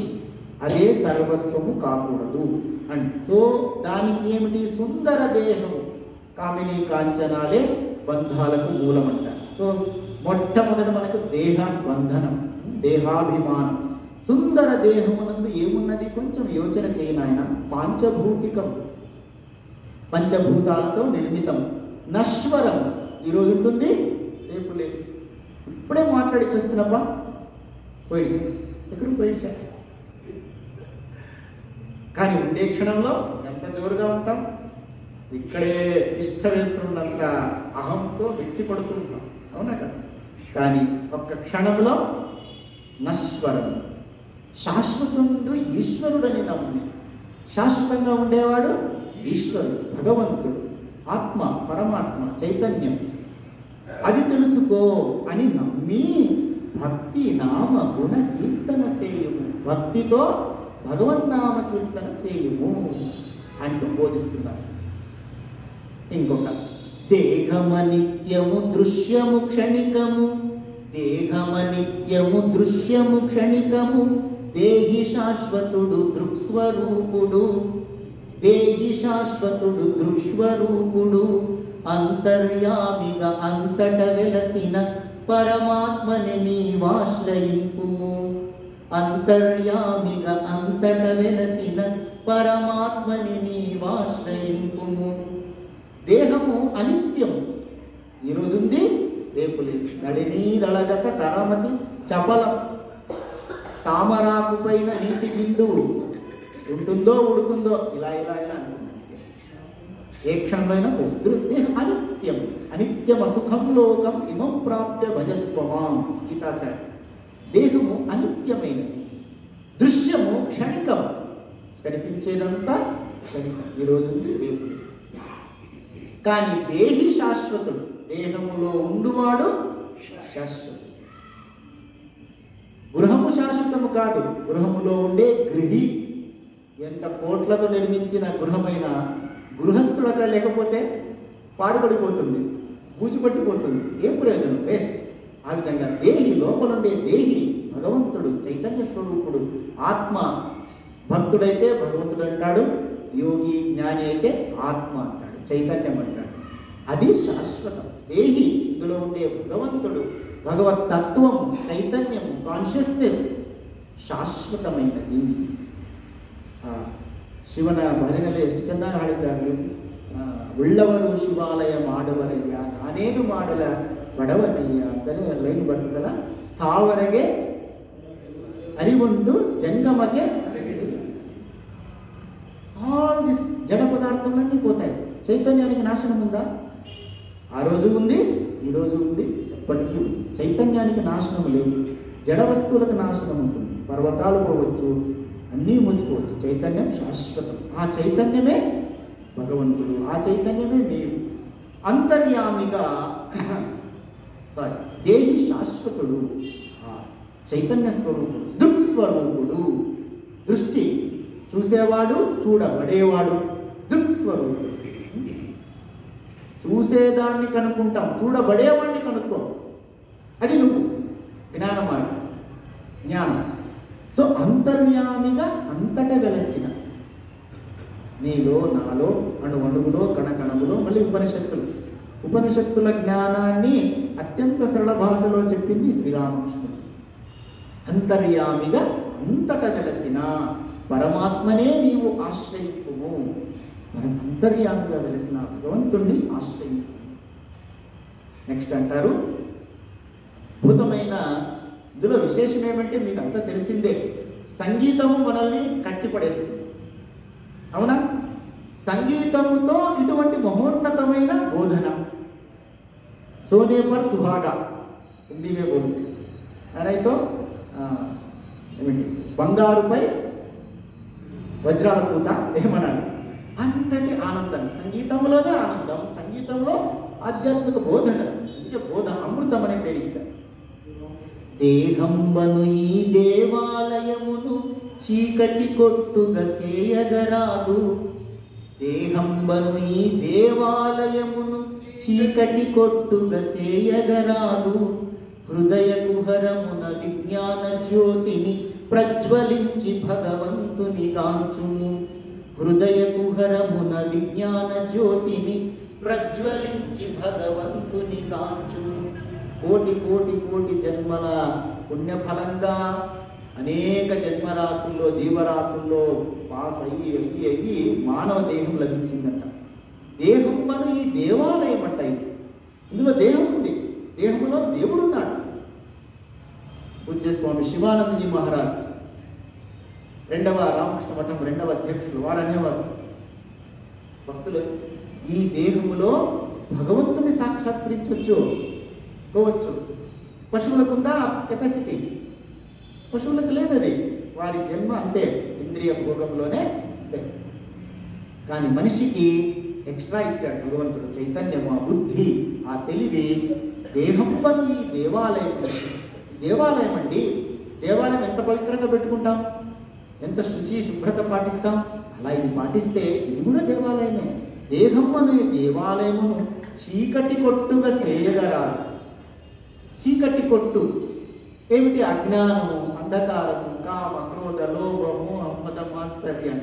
అదే సర్వస్వము కాకూడదు అండ్ సో దానికి ఏమిటి? సుందర దేహము. కామిని కాంచనాలే బంధాలకు మూలమంటారు. సో మొట్టమొదట మనకు దేహబంధనం, దేహాభిమానం. సుందర దేహమునందు ఏమున్నది? కొంచెం యోచన చేయనాయన. పాంచభౌతికం, పంచభూతాలతో నిర్మితం. నశ్వరం, ఈరోజు ఉంటుంది, రేపు లేదు. ఇప్పుడే మాట్లాడి చూస్తున్నప్పా, పోయి ఎక్కడికి పోయి. కానీ ఉండే క్షణంలో ఎంత జోరుగా ఉంటాం, ఇక్కడే ఇష్ట వేస్తున్నంత అహంతో వెట్టి పడుతుంటాం, అవునా కదా? కానీ ఒక్క క్షణంలో నశ్వరం. శాశ్వతుడు ఈశ్వరుడని నమ్మి, శాశ్వతంగా ఉండేవాడు ఈశ్వరుడు, భగవంతుడు, ఆత్మ, పరమాత్మ, చైతన్యం. అది తెలుసుకో అని నమ్మి భక్తి నామ గుణ కీర్తన సేయుము. భక్తితో భగవన్నామ కీర్తన సేయుము అంటూ బోధిస్తున్నారు. ఇంకొక దేహమనిత్యము దృశ్యము క్షణికము. దేహమనిత్యము దృశ్యము క్షణికము. దేహి శాశ్వతుడు దృక్స్వరూపుడు. దేహి శాశ్వతుడు దృక్స్వరూపుడు. అంతర్యామిగా అంతట వెలసిన పరమాత్మని నీవాశ్రయింపుము. అంతర్యామిగా అంతట వెలసిన పరమాత్మని నీవాశ్రయింపుము. దేహము అనిత్యం, ఈరోజు ఉంది, రేపు లేదు. నడినీరళగక తరమతి చపలం. తామరాకు పైన నీటి బిందువు ఉంటుందో ఉడుతుందో, ఇలా ఏ క్షణమైనా దేహం అనిత్యం. అనిత్యం అసుఖం లోకం ఇమం ప్రాప్య భజస్వమాం గీతాచార్య. దేహము అనిత్యమైనది, దృశ్యము క్షణికం. కనిపించేదంతా క్షణికం, ఈరోజు ఉంది, రేపు. కానీ దేహి శాశ్వతుడు, దేహములో ఉండువాడు శాశ్వతుడు. గృహము శాశ్వతము కాదు, గృహములో ఉండే గృహి. ఎంత కోట్లతో నిర్మించిన గృహమైన గృహస్థుడు అక్కడ లేకపోతే పాడుపడిపోతుంది, బూచిపట్టిపోతుంది, ఏం ప్రయోజనం? వేస్ట్. ఆ విధంగా దేహి, లోపలుండే దేహి భగవంతుడు, చైతన్య స్వరూపుడు, ఆత్మ. భక్తుడైతే భగవంతుడు అంటాడు, యోగి జ్ఞాని అయితే ఆత్మ అంటాడు, చైతన్యం అంటాడు. అది శాశ్వతం. దేహి ఇందులో ఉండే భగవంతుడు, భగవత్ తత్వము, చైతన్యము, కాన్షియస్నెస్ ಶಾಶ್ವತమైనది. ಶಿವನ ಭಜನೆಯಲ್ಲಿ ಎಷ್ಟು ಚೆನ್ನಾಗಿ ಹಾಡಿದ್ದಾರೆ. ಉಳ್ಳವರು ಶಿವಾಲಯ ಮಾಡುವರಯ್ಯ ನಾನೇನು ಮಾಡಲ ಬಡವನಯ್ಯ ಅಂತಲೇ ಲೈನ್ ಬರ್ತದಲ್ಲ. ಸ್ಥಾವರಗೆ ಅರಿವುಂಟು జంగమకే ఆల్ దిస్ జడ పదార్థాలన్నీ పోతాయి. చైతన్యానికి నాశనం ఉందా? ఆ రోజు ఉంది, ఈరోజు ఉంది, ఎప్పటికీ ఉంది. చైతన్యానికి నాశనం లేదు. జడ వస్తువులకు నాశనం ఉంటుంది. పర్వతాలు పోవచ్చు, అన్నీ మూసిపోవచ్చు. చైతన్యం శాశ్వతం. ఆ చైతన్యమే భగవంతుడు, ఆ చైతన్యమే నీవు. అంతర్యామిగా దేహి శాశ్వతుడు, చైతన్య స్వరూపుడు, దృక్స్వరూపుడు. దృష్టి చూసేవాడు, చూడబడేవాడు. దృక్స్వరూపుడు. చూసేదాన్ని కనుక్కుంటాం, చూడబడేవాడిని కనుక్కో. అది నువ్వు జ్ఞానమాట, జ్ఞానం. సో అంతర్యామిగా అంతటా వెలసిన నీలో, నాలో, అణువణువులో, కణకణములో. మళ్ళీ ఉపనిషత్తుల జ్ఞానాన్ని అత్యంత సరళ భాషలో చెప్పింది శ్రీరామకృష్ణుడు. అంతర్యామిగా అంతటా వెలసిన పరమాత్మనే నీవు ఆశ్రయింపుము. మనం అంతర్యామిగా వెలసిన భగవంతుణ్ణి ఆశ్రయింపు. నెక్స్ట్ అంటారు, అద్భుతమైన ఇందులో విశేషం ఏమంటే మీకు అంతా తెలిసిందే, సంగీతము మనల్ని కట్టిపడేస్తుంది. అవునా? సంగీతముతో ఇటువంటి మహోన్నతమైన బోధన. సోనే పర్ సుహాగా హిందీ మే బోల్తే అరైతో ఏమిటి, బంగారుపై వజ్రాల పూత ఏమనాలి. అంతటి ఆనందం సంగీతంలోనే ఆనందం. సంగీతంలో ఆధ్యాత్మిక బోధన, బోధన అమృతం అనే పేరించారు. దేహంబను ఈ దేవాలయమును చీకటి కొట్టుగా సేయగరాదు. దేహంబను ఈ దేవాలయమును చీకటి కొట్టుగా సేయగరాదు. హృదయ కుహరమున విజ్ఞాన జ్యోతిని ప్రజ్వలించి భగవంతుని గాంచుము. హృదయ కుహరమున విజ్ఞాన జ్యోతిని ప్రజ్వలించి భగవంతుని గాంచుము. కోటి కోటి కోటి జన్మల పుణ్యఫలంగా అనేక జన్మరాశుల్లో, జీవరాశుల్లో పాస్ అయ్యి మానవ దేహం లభించిందంట. దేహం మన ఈ దేవాలయం అంట. ఇందులో దేహం ఉంది, దేహంలో దేవుడు ఉన్నాడు. పూజ్య స్వామి శివానందజీ మహారాజ్, రెండవ రామకృష్ణ మఠం రెండవ అధ్యక్షులు, వారు అనేవారు, భక్తులు ఈ దేహములో భగవంతుని సాక్షాత్కరించవచ్చు కోవచ్చు. పశువులకుందా కెపాసిటీ? పశువులకు లేదు. అది వారి జన్మ అంతే, ఇంద్రియ భోగంలోనే. కానీ మనిషికి ఎక్స్ట్రా ఇచ్చాడు భగవంతుడు, చైతన్యము, ఆ బుద్ధి, ఆ తెలివి. దేహం పని ఈ దేవాలయం. దేవాలయం అండి. దేవాలయం ఎంత పవిత్రంగా పెట్టుకుంటాం, ఎంత శుచి శుభ్రత పాటిస్తాం. అలా ఇది పాటిస్తే ఇది కూడా దేవాలయమే. దేహం అనే దేవాలయమును చీకటి కొట్టుగా చేయగరాదు. చీకటి కొట్టు ఏమిటి? అజ్ఞానము, అంధకారము, కామ, క్రోధ, లోభము, అమ్మదం, మాత్సర్యం.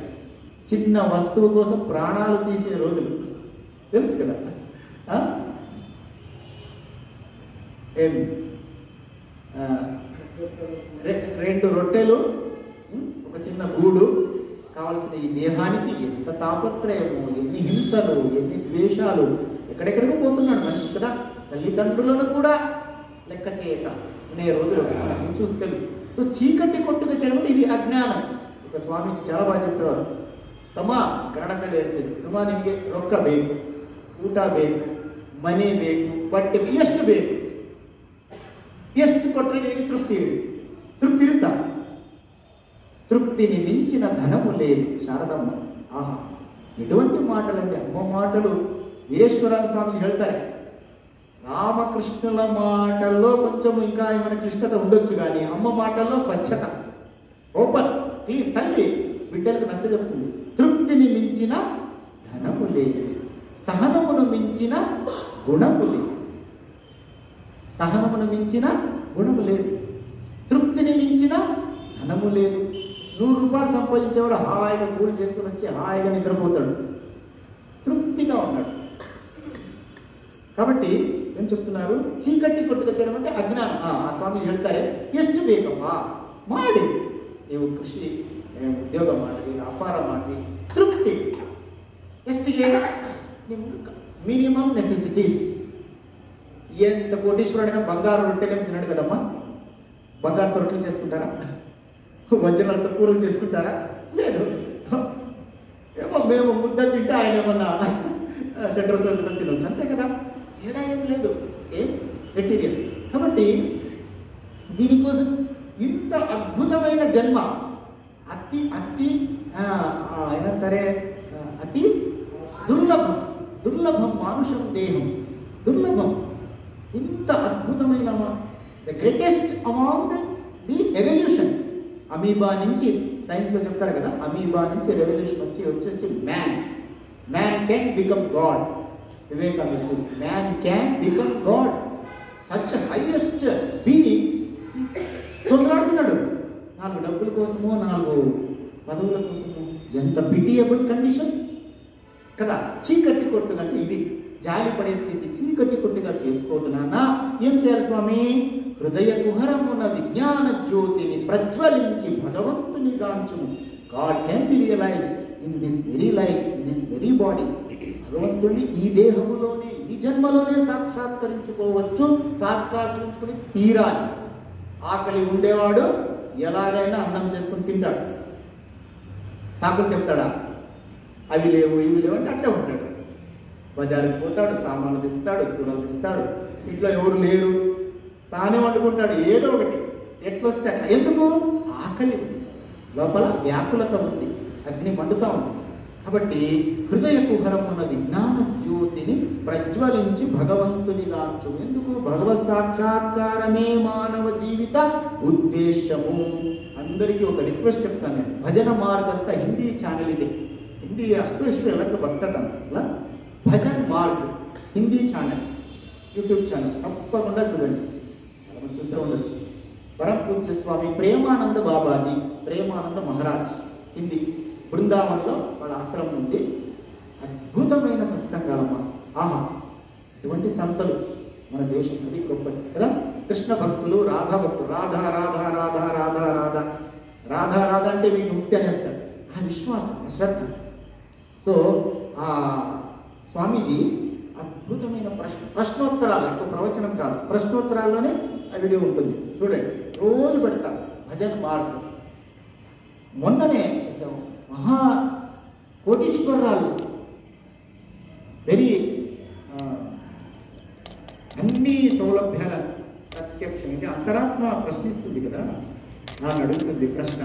చిన్న వస్తువు కోసం ప్రాణాలు తీసే రోజులు తెలుసు కదా. ఏమి 2 రొట్టెలు, ఒక చిన్న గూడు కావలసిన ఈ దేహానికి ఎంత తాపత్రయము, ఎన్ని హింసలు, ఎన్ని ద్వేషాలు. ఎక్కడెక్కడికి పోతున్నాడు మనిషి కదా. తల్లిదండ్రులను కూడా లెక్క చేయక అనే రోజులు వస్తున్నాయి, చూసి తెలుసు. సో చీకటి కొట్టుగా చేయడం ఇది అజ్ఞానం. ఇక స్వామికి చాలా బాగా చెప్పేవారు. ತಮ್ಮ ಕನ್ನಡದಲ್ಲಿ ಹೇಳ್ತೀವಿ, ತಮ್ಮ ನಿಮಗೆ ರೊಕ್ಕ ಬೇಕು, ಊಟ ಬೇಕು, ಮನೆ ಬೇಕು, ಬಟ್ಟೆ ಎಷ್ಟು ಬೇಕು, ಎಷ್ಟು ಕೊಟ್ಟರೆ ನಿನಗೆ ತೃಪ್ತಿ ಇರುತ್ತಾ? తృప్తిని మించిన ధనము లేదు శారదమ్మ. ఆహా, ఎటువంటి మాటలండి! అమ్మ మాటలు వీరేశ్వర స్వామి ಹೇಳ್ತಾರೆ. రామకృష్ణుల మాటల్లో కొంచెం ఇంకా ఏమైనా క్లిష్టత ఉండొచ్చు, కానీ అమ్మ మాటల్లో స్వచ్ఛత, ఓపెన్. ఈ తల్లి బిడ్డలకు నచ్చజెప్తుంది. తృప్తిని మించిన ధనము లేదు, సహనమును మించిన గుణము లేదు. సహనమును మించిన గుణము లేదు, తృప్తిని మించిన ధనము లేదు, రూపాయలు సంపాదించేవాడు హాయిగా కూలి చేసుకుని వచ్చి హాయిగా నిద్రపోతాడు, తృప్తిగా ఉన్నాడు. కాబట్టి ఏం చెప్తున్నారు, చీకటి కొట్టుకు చేయడం అంటే ಅಜ್ಞಾನ. ಆ ಸ್ವಾಮಿ ಹೇಳ್ತಾರೆ, ಎಷ್ಟು ಬೇಕಪ್ಪ ಮಾಡಿ, ನೀವು ಕೃಷಿ ಉದ್ಯೋಗ ಮಾಡಿ, ವ್ಯಾಪಾರ ಮಾಡಿ, ತೃಪ್ತಿ ಎಷ್ಟಿಗೆ, ನಿಮ್ಗೆ మినిమం నెసెసిటీస్. ఎంత కోటీశ్వరుడైనా బంగారు రొట్టెలేం తినడు కదమ్మా. బంగారుతో రొట్టెలు చేసుకుంటారా, వజ్రాలతో కూరలు చేసుకుంటారా? లేదు. ఏమో మేము ముద్ద తింటే ఆయన ఏమన్నా షడ్రసోలు తినవచ్చు, అంతే కదా, తేడా ఏం లేదు, ఏం మెటీరియల్. కాబట్టి దీనికోసం ఇంత అద్భుతమైన జన్మ, అతి అతి ఏమంటారే, అతి దుర్లభం, దుర్లభం మానుషం దేహం, దుర్లభం. ఇంత అద్భుతమైన the greatest among the evolution. Amoeba నుంచి సైన్స్లో చెప్తారు కదా, అమీబా నుంచి రెవల్యూషన్ వచ్చి man can become God. Vivekananda, man can become God. Such highest being తొందరడుతున్నాడు 4 డబ్బుల కోసమో 4 పదవుల కోసమో. ఎంత పిటియబుల్ కండిషన్ కదా. చీకటి కొట్టుకంటే ఇది, జాలి పడే స్థితి చీకటి కొట్టుగా చేసుకోదు నాన్న. ఏం చేయాలి స్వామి, హృదయ కుహరమున విజ్ఞాన జ్యోతిని ప్రజ్వలించి భగవంతుని గాంచును. God can be realized in this very life, in this very body. భగవంతుడిని ఈ దేహములోనే, ఈ జన్మలోనే సాక్షాత్కరించుకోవచ్చు, సాక్షాత్కరించుకుని తీరాలి. ఆకలి ఉండేవాడు ఎలాగైనా అన్నం చేసుకుని తింటాడు, సాకులు చెప్తాడా, అవి లేవు ఇవి లేవు అంటే అట్టే ఉంటాడు. బజారుకి పోతాడు, సామాన్లు తీస్తాడు, కూరలు తీస్తాడు, ఇంట్లో ఎవరు లేరు, తానే వండుకుంటాడు ఏదో ఒకటి, ఎట్లొస్తే అట్లా. ఎందుకు, ఆకలి లోపల వ్యాకులత ఉంది, అగ్ని మండుతా ఉంది. కాబట్టి హృదయ కుహరమున విజ్ఞాన జ్యోతిని ప్రజ్వలించి భగవంతుని గాంచు. ఎందుకు, భగవత్ సాక్షాత్కారమే మానవ జీవిత ఉద్దేశము. అందరికీ ఒక రిక్వెస్ట్ చెప్తాను నేను, భజన మార్గ్ ಅಂತ ಹಿಂದಿ ಚಾನೆಲ್ ಇದೆ, ಹಿಂದಿ ಅಷ್ಟು ಇಷ್ಟು ಎಲ್ಲರಿಗೂ ಬರ್ತದಲ್ಲ, bhajan Marg Hindi channel, YouTube channel తప్పకుండా చూడండి, మనం చూసే ఉండొచ్చు. పరమ పూజ్య స్వామి ప్రేమానంద బాబాజీ, ప్రేమానంద మహారాజ్, హిందీ, బృందావన్లో వాళ్ళ ఆశ్రమం ఉంది. అద్భుతమైన సత్సంగాలమ్మా. ఆహా, ఇటువంటి సంతలు మన దేశం, అది గొప్పది కదా. కృష్ణ భక్తులు, రాధా భక్తులు, రాధా రాధా రాధా రాధా రాధా రాధా రాధా అంటే మీకు ముక్తి అనేస్తాడు. ఆ విశ్వాసం, ఆ శ్రద్ధ. సో ఆ స్వామీజీ అద్భుతమైన ప్రశ్నోత్తరాలు, ఎక్కువ ప్రవచనం కాదు, ప్రశ్నోత్తరాల్లోనే ఆ వీడియో ఉంటుంది, చూడండి, రోజు పెడతారు. భజన్ మార్గ్ మొన్ననే చేసాము. మహా కోటీశ్వరరాలు, వెరీ అన్ని సౌలభ్యాల ప్రత్యక్షం. ఇది అంతరాత్మ ప్రశ్నిస్తుంది కదా, నాకు అడుగుతుంది ప్రశ్న,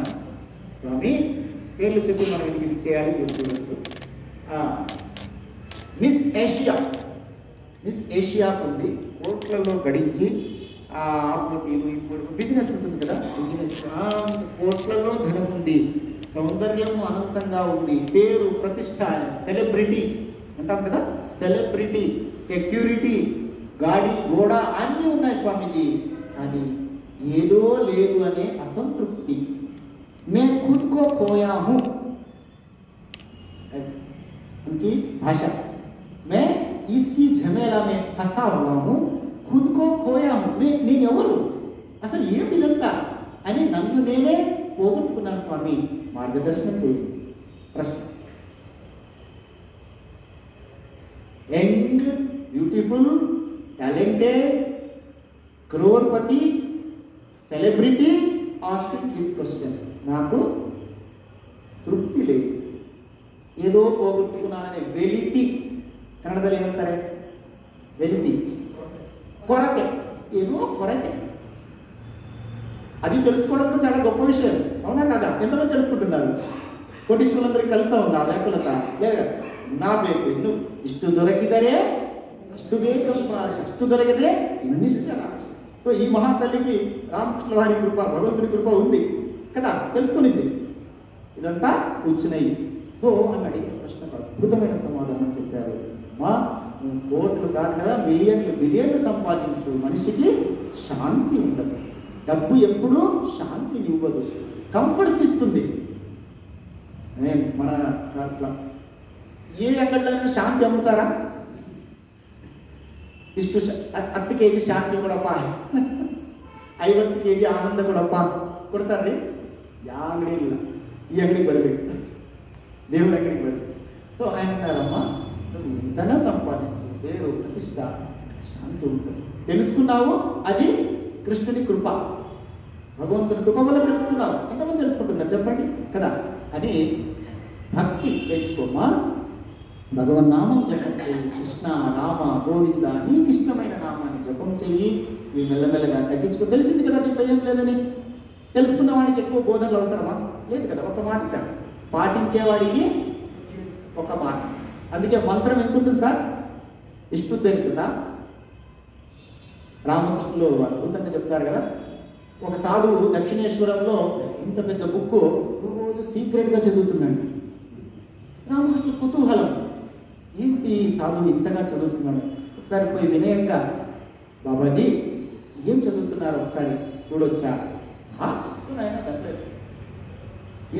స్వామి పేర్లు చెప్పి మనం ఇది చేయాలి చూడవచ్చు. మిస్ ఏషియా, మిస్ ఏషియాకు ఉంది, కోట్లలో గడించి ఇప్పుడు బిజినెస్ ఉంటుంది కదా, బిజినెస్ కోట్లలో ధనం ఉంది, సౌందర్యం అనంతంగా ఉంది, పేరు ప్రతిష్ట, సెలబ్రిటీ అంటాం కదా, సెలబ్రిటీ, సెక్యూరిటీ, గాడి గోడ అన్నీ ఉన్నాయి స్వామీజీ. అది ఏదో లేదు అనే అసంతృప్తి. మే ఖుద్ కో ఖోయా హూ, उनकी भाषा, मैं इसकी झमेला में फंसा हुआ हूँ, खुद को खोया हूँ, నేను ఎవరు, అసలు ఏమిటి ఇదంతా అని నన్ను నేనే పోగొట్టుకున్నాను స్వామి, మార్గదర్శనం చేయండి. ప్రశ్న, young, beautiful, talented, crorepati, celebrity asking this question. నాకు తృప్తి లేదు, ఏదో పోగొట్టుకున్నాననే వెలితి, కన్నడದಲ್ಲಿ ఏమంటారే, వెలితి, కొరತೆ, ఏదో కొరತೆ. అది తెలుసుకోవడంలో చాలా గొప్ప విషయం, అవునా కదా? ఎంతలో తెలుసుకుంటున్నారు? కోటీశ్వరులందరికీ కలుపుతా ఉంది ఆ వ్యాకులత, లేదా నా ಬೇಕು ಇನ್ನು ಇಷ್ಟು ದೊರಕಿದರೆ ಅಷ್ಟು ಬೇಕಪ್ಪ, ಅಷ್ಟು ದೊರಕಿದೆ ಇನ್ನಿಷ್ಟ. సో ఈ మహాతల్లికి రామకృష్ణ వారి కృప, భగవంతుని కృప ఉంది కదా, తెలుసుకునింది. ఇదంతా కూర్చున్నాయి. సో అని అడిగిన ప్రశ్నకు అద్భుతమైన సమాధానం చెప్పారు. మా కోట్లు కాదు కదా, మిలియన్లు బిలియన్లు సంపాదించు, మనిషికి శాంతి ఉండదు. డబ్బు ఎప్పుడూ శాంతిని ఇవ్వదు, కంఫర్ట్స్ ఇస్తుంది. మన అట్లా ఏ అంగడిలో శాంతి అమ్ముతారా? ಇಷ್ಟು 10 kg ಶಾಂತಿ ಕೊಡಪ್ಪ, 50 kg ಆನಂದ ಕೊಡಪ್ಪ ಕೊಡ್ತಾರ್ರಿ? ಯಾವ ಅಂಗಡಿ ಇಲ್ಲ. ಈ ಅಂಗಡಿಗೆ ಬರಬೇಕು, ದೇವರ ಅಂಗಡಿಗೆ ಬರಬೇಕು. సో ఆయన అన్నారమ్మా, నువ్వు ధన సంపాదించు, పేరు ప్రతిష్ట, శాంతి ఉంటుంది. తెలుసుకున్నావు, అది కృష్ణుని కృప, భగవంతుని కృప వల్ల తెలుసుకున్నావు. ఎంతమంది తెలుసుకుంటున్నారు చెప్పండి కదా అని భక్తి పెంచుకోమా. భగవన్నామం జపం చెయ్యి, కృష్ణ రామ గోవింద నీకు ఇష్టమైన నామాన్ని జపం చెయ్యి. ఇవి మెల్లమెల్లగా తగ్గించుకో. తెలిసింది కదా నీకు భయం లేదని. తెలుసుకున్న వాడికి ఎక్కువ బోధనలు అవసరమా? లేదు కదా. ఒక మాట కాదు, పాటించేవాడికి ఒక మాట. అందుకే మంత్రం ఎంత ఉంటుంది సార్? ఇష్టుద్దరికత. రామకృష్ణులు అద్భుతంగా చెప్తారు కదా. ఒక సాధువు దక్షిణేశ్వరంలో ఇంత పెద్ద బుక్ రోజు సీక్రెట్గా చదువుతున్నాడు. రామకృష్ణ కుతూహలం, ఏంటి సాధువు ఇంతగా చదువుతున్నాడు? ఒకసారి పోయి వినయంగా, బాబాజీ ఏం చదువుతున్నారు ఒకసారి చూడొచ్చా? చూస్తున్నాయన తప్పలేదు.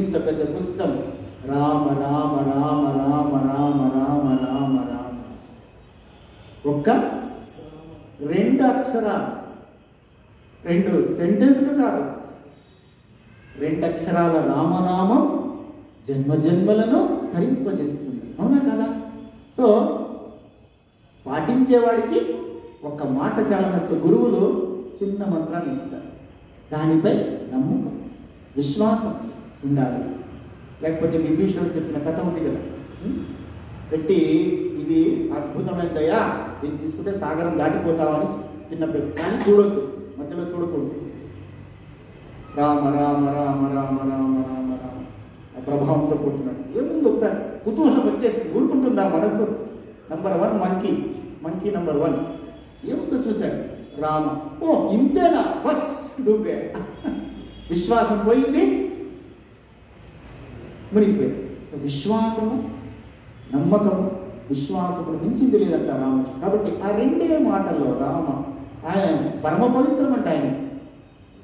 ఇంత పెద్ద పుస్తకం, రామ రామ రామ రామ రామ రామ రామ రామ, ఒక్క 2 అక్షరాలు, 2 సెంటెన్స్లు కాదు, 2 అక్షరాల రామనామం జన్మ జన్మలను ధరింపజేస్తుంది. అవునా కదా? సో పాటించేవాడికి ఒక మాట చాలన్నట్టు గురువులు చిన్న మంత్రాన్ని ఇస్తారు. దానిపై నమ్మకం, విశ్వాసం ఉండాలి. లేకపోతే విభీషణుడు చెప్పిన కథ ఉంది కదా, పెట్టి ఇది అద్భుతమైనదయ్యా, ఇది తీసుకుంటే సాగరం దాటిపోతామని చిన్న పెట్టి, కానీ చూడొద్దు, మధ్యలో చూడకూడదు. రామ రామ రామ రామ రామ రామ రామ ప్రభావంతో పుట్టినాడు. ఏముంది ఒకసారి కుతూహలం వచ్చేసి ఊరుకుంటుందా మనసు? నంబర్ 1 మంకీ నంబర్ 1 ఏముందో చూశాడు. రామ, ఓ ఇంతేనా, బస్ డూబే. విశ్వాసం పోయింది, మునిగిపోయింది. విశ్వాసము, నమ్మకము, విశ్వాసము మించింది లేదంట రామకృష్ణ. కాబట్టి ఆ 2 మాటల్లో రామ, ఆయన పరమ పవిత్రం అంటే ఆయన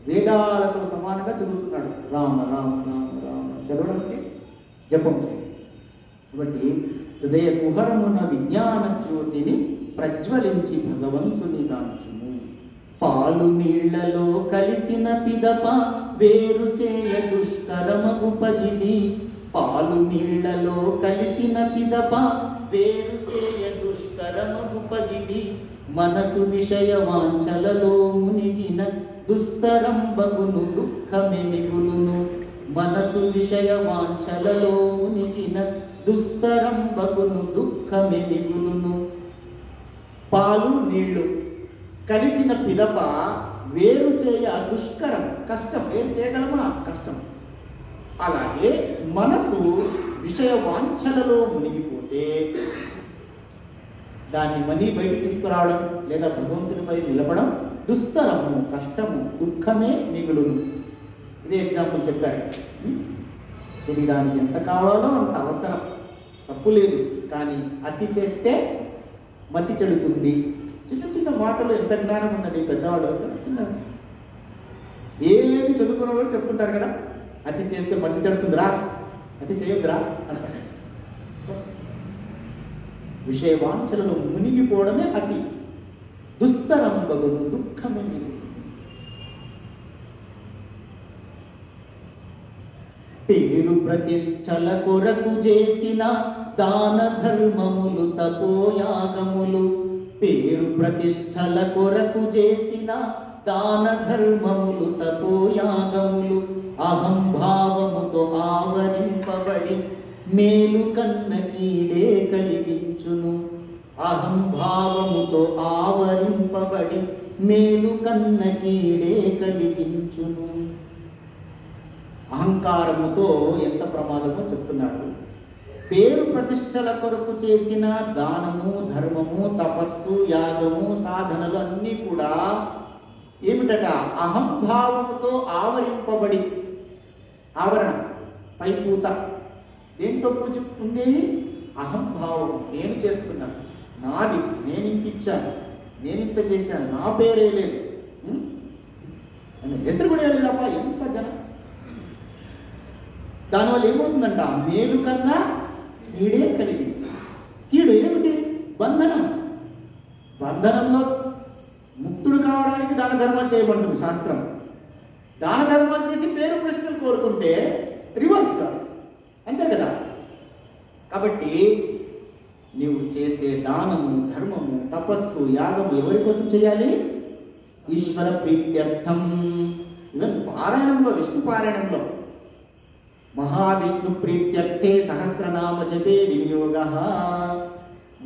వేదాలతో సమానంగా చదువుతున్నాడు. రామ రామ రామ రామ చదవడానికి జపం చేయాలి. కాబట్టి హృదయ కుహరమున విజ్ఞాన జ్యోతిని ప్రజ్వలించి భగవంతుని గాంచుము. పాలు నీళ్లలో కలిసిన పిదప వేరుసేయ దుష్కరమగు పగిది. పాలు నీళ్లలో కలిసిన పిదప వేరుసేయ దుష్కరమగు పగిది. మనసు విషయ వాంఛలలో మునిగిన దుస్తరం బగును దుఃఖమే మిగులును. మనసు విషయ వాంఛలలో మునిగిన దుస్తరం బగును దుఃఖమే మిగులును. పాలు నీళ్లు కలిసిన పిదప వేరుసేయ దుష్కరం, కష్టం. ఏం చేయగలమా? కష్టం. అలాగే మనసు విషయ వాంఛలలో మునిగిపోతే దాన్ని మనీ బయటికి తీసుకురావడం లేదా భగవంతునిపై నిలబడం దుస్తరము, కష్టము, దుఃఖమే మిగులును. ఇదే ఎగ్జాంపుల్ చెప్పారు. శరీరానికి ఎంత కావాలో అంత అవసరం, తప్పు లేదు. కానీ అతి చేస్తే మతి చెడుతుంది. చిన్న చిన్న మాటలు ఎంత జ్ఞానం ఉందండి పెద్దవాళ్ళు. చిన్న ఏమి చదువుకున్న వాళ్ళు చెప్తుంటారు కదా, అతి చేస్తే మతి చెడుతుందిరా, అతి చేయొద్దురా అంటారు. విషయ వాంఛలలో మునిగిపోవడమే అతి. దుస్తరం బగును దుఃఖమే మిగులును. పేరు ప్రతిష్టల కొరకు చేసిన దాన ధర్మములు తపోయాగములు. పేరు ప్రతిష్టల కొరకు చేసిన దాన ధర్మములు తపోయాగములు. అహంభావముతో ఆవరింపబడి మేలు కన్న కీడే కలిగించును. అహంభావముతో ఆవరింపబడి మేలు కన్న కీడే కలిగించును. అహంకారముతో ఎంత ప్రమాదమో చెప్తున్నారు. పేరు ప్రతిష్టల కొరకు చేసిన దానము, ధర్మము, తపస్సు, యాగము, సాధనలు అన్నీ కూడా ఏమిటట? అహంభావముతో ఆవరింపబడి. ఆవరణ, పైపూత. దేంతో పూజుకుంది? అహంభావం. నేను చేస్తున్నాను, నాది, నేను ఇంత ఇచ్చాను, నేను ఇంత చేశాను, నా పేరే లేదు. ఎదురు కూడా వెళ్ళాపా ఎంత జనం. దానివల్ల ఏమవుతుందంట, మేలు కన్నా కీడే కలిగింది. కీడు ఏమిటి? బంధనం. బంధనంలో ముక్తుడు కావడానికి దాన ధర్మాలు చేయమంటుంది శాస్త్రం. దాన ధర్మాలు చేసి పేరు ప్రశ్నలు కోరుకుంటే రివర్స్, అంతే కదా. కాబట్టి నీవు చేసే దానము, ధర్మము, తపస్సు, యాగము ఎవరి కోసం చేయాలి? ఈశ్వర ప్రీత్యర్థం. ఈవెన్ పారాయణంలో, విష్ణు పారాయణంలో మహావిష్ణు ప్రీత్యర్థే సహస్రనామ జపే వినియోగ.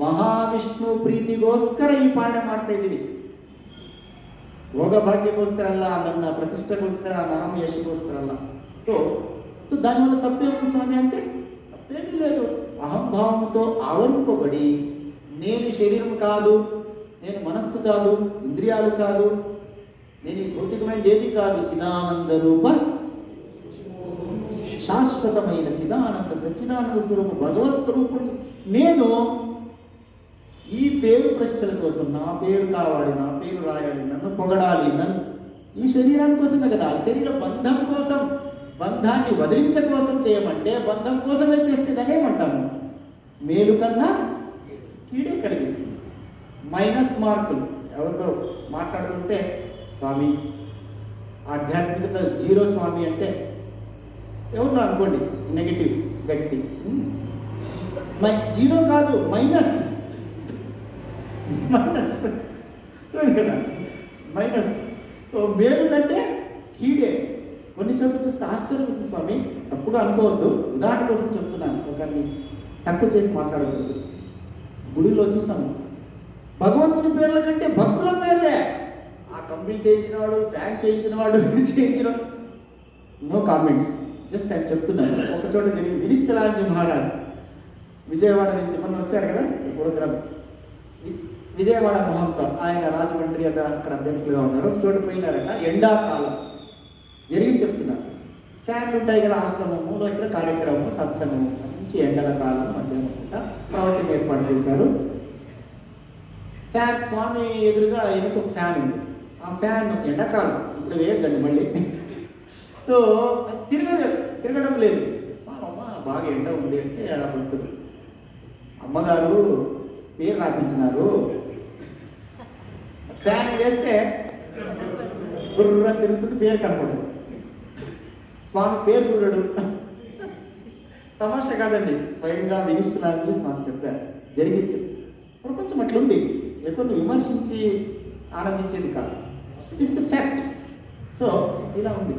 ಮಹಾವಿಷ್ಣು ಪ್ರೀತಿಗೋಸ್ಕರ ಈ ಪಾಠ ಮಾಡ್ತಾ ಇದ್ದೀನಿ. ಭೋಗಭಾಗ್ಯಕ್ಕೋಸ್ಕರ ಅಲ್ಲ, ನನ್ನ ಪ್ರತಿಷ್ಠೆಗೋಸ್ಕರ, ನಾಮ ಯಶಗೋಸ್ಕರ ಅಲ್ಲ. సో దానివల్ల తప్పేమో స్వామి అంటే తప్పేమీ లేదు. అహంభావంతో ఆవరింపబడి నేను శరీరం కాదు, నేను మనస్సు కాదు, ఇంద్రియాలు కాదు, నేను ఈ భౌతికమైన ఏది కాదు, చిదానంద రూప శాశ్వతమైన చిదానంద సచ్చిదానంద స్వరూప భగవత్ స్వరూపుణ్ణి నేను ఈ పేరు ప్రశ్నల కోసం, నా పేరు కావాలి, నా పేరు రాయాలి, నన్ను పొగడాలి, నన్ను ఈ శరీరం కోసమే కదా. శరీర బంధం కోసం, బంధాన్ని వదిలించ కోసం చేయమంటే బంధం కోసమే చేస్తే దానేమంటాము? మేలు కన్నా కీడే కలిగిస్తుంది. మైనస్ మార్కులు. ఎవరితో మాట్లాడుకుంటే స్వామి ఆధ్యాత్మికత జీరో స్వామి అంటే ఎవరు అనుకోండి నెగిటివ్ వ్యక్తి. జీరో కాదు, మైనస్ మైనస్ కదా, మైనస్. మేలు కంటే కీడే. కొన్ని చోట్ల చూస్తే ఆశ్చర్యం ఉంది స్వామి, తప్పుగా అనుకోవద్దు, ఉదాహరణ కోసం చెప్తున్నాను, ఒకరిని తక్కువ చేసి మాట్లాడకూడదు. గుడిలో చూసాము భగవంతుని పేర్ల కంటే భక్తుల పేర్లే. ఆ కంపెనీ చేయించిన వాడు, ఫ్యాన్ చేయించిన వాడు, ఇది చేయించిన, నో కామెంట్స్, జస్ట్ నేను చెప్తున్నాను. ఒక చోట జరిగింది. వినిశ్చలాంజీ మహారాజ్ విజయవాడ నుంచి మొన్న వచ్చారు కదా ప్రోగ్రామ్, విజయవాడ మహంతో ఆయన రాజమండ్రి అక్కడ అధ్యక్షులుగా ఉన్నారు. ఒక చోట పోయినారట, ఎండాకాలం జరిగింది చెప్తున్నారు. ఫ్యాన్లు ఉంటాయి కదా ఆశ్రమము, ఇక్కడ కార్యక్రమము, సత్సంగము, మంచి ఎండల కాలం మధ్యాహ్నం ప్రవచనం ఏర్పాటు చేశారు. ఫ్యాన్ స్వామి ఎదురుగా వెనుక ఫ్యాన్ ఉంది. ఆ ఫ్యాన్ ఎండాకాలం, ఇప్పుడు వేయద్దండి మళ్ళీ. సో తిరగడం లేదు. అమ్మ బాగా ఎండ ఉంది అంటే ఆ భక్తులు, అమ్మగారు పేరు రాపించినారు, ఫ్యాన్ వేస్తే గుర్ర తిరుగుతుంది, పేరు కనపడదు. స్వామి పేరు చూడడు. తమాషా కాదండి, స్వయంగా వినిస్తున్నారని స్వామి చెప్పారు. జరిగింది. ప్రపంచం అట్లుంది, ఎప్పుడు విమర్శించి ఆనందించేది కాదు, ఇట్స్ ఎ ఫ్యాక్ట్. సో ఇలా ఉంది.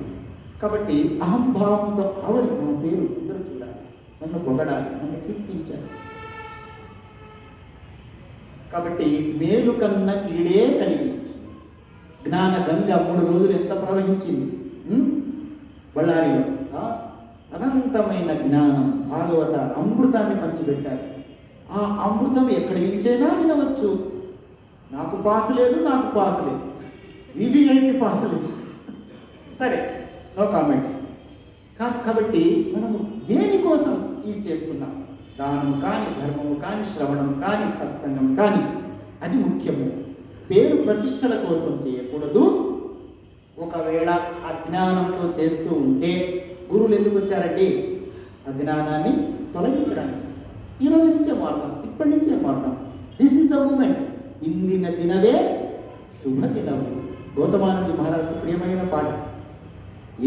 కాబట్టి అహంభావంతో అవరి మన పేరు ఇద్దరు చూడాలి, నన్ను పొగడాలి, నన్ను కీర్తించాలి. కాబట్టి మేలు కన్నా కీడే కలిగి. జ్ఞాన గంగ 3 రోజులు ఎంత ప్రవహించింది బళ్ళారిలో. అనంతమైన జ్ఞానం, భాగవత అమృతాన్ని పంచిపెట్టారు. ఆ అమృతం ఎక్కడి నుంచైనా వినవచ్చు. నాకు పాసు లేదు, నాకు పాసు లేదు, VVIP పాసు లేదు, సరే నో కామెంట్స్. కాబట్టి మనము దేనికోసం ఇది చేసుకున్నాం? దానము కానీ, ధర్మము కానీ, శ్రవణం కానీ, సత్సంగం కానీ, అది ముఖ్యము. పేరు ప్రతిష్టల కోసం చేయకూడదు. ఒకవేళ అజ్ఞానంతో చేస్తూ ఉంటే గురువులు ఎందుకు వచ్చారండి? అజ్ఞానాన్ని తొలగించడానికి. ఈ రోజు నుంచే మారుతాం, ఇప్పటి నుంచే మారుతాం. This is the moment. ఇందిన దినవే శుభ దినము. గౌతమానంద మహారాజు ప్రియమైన పాట.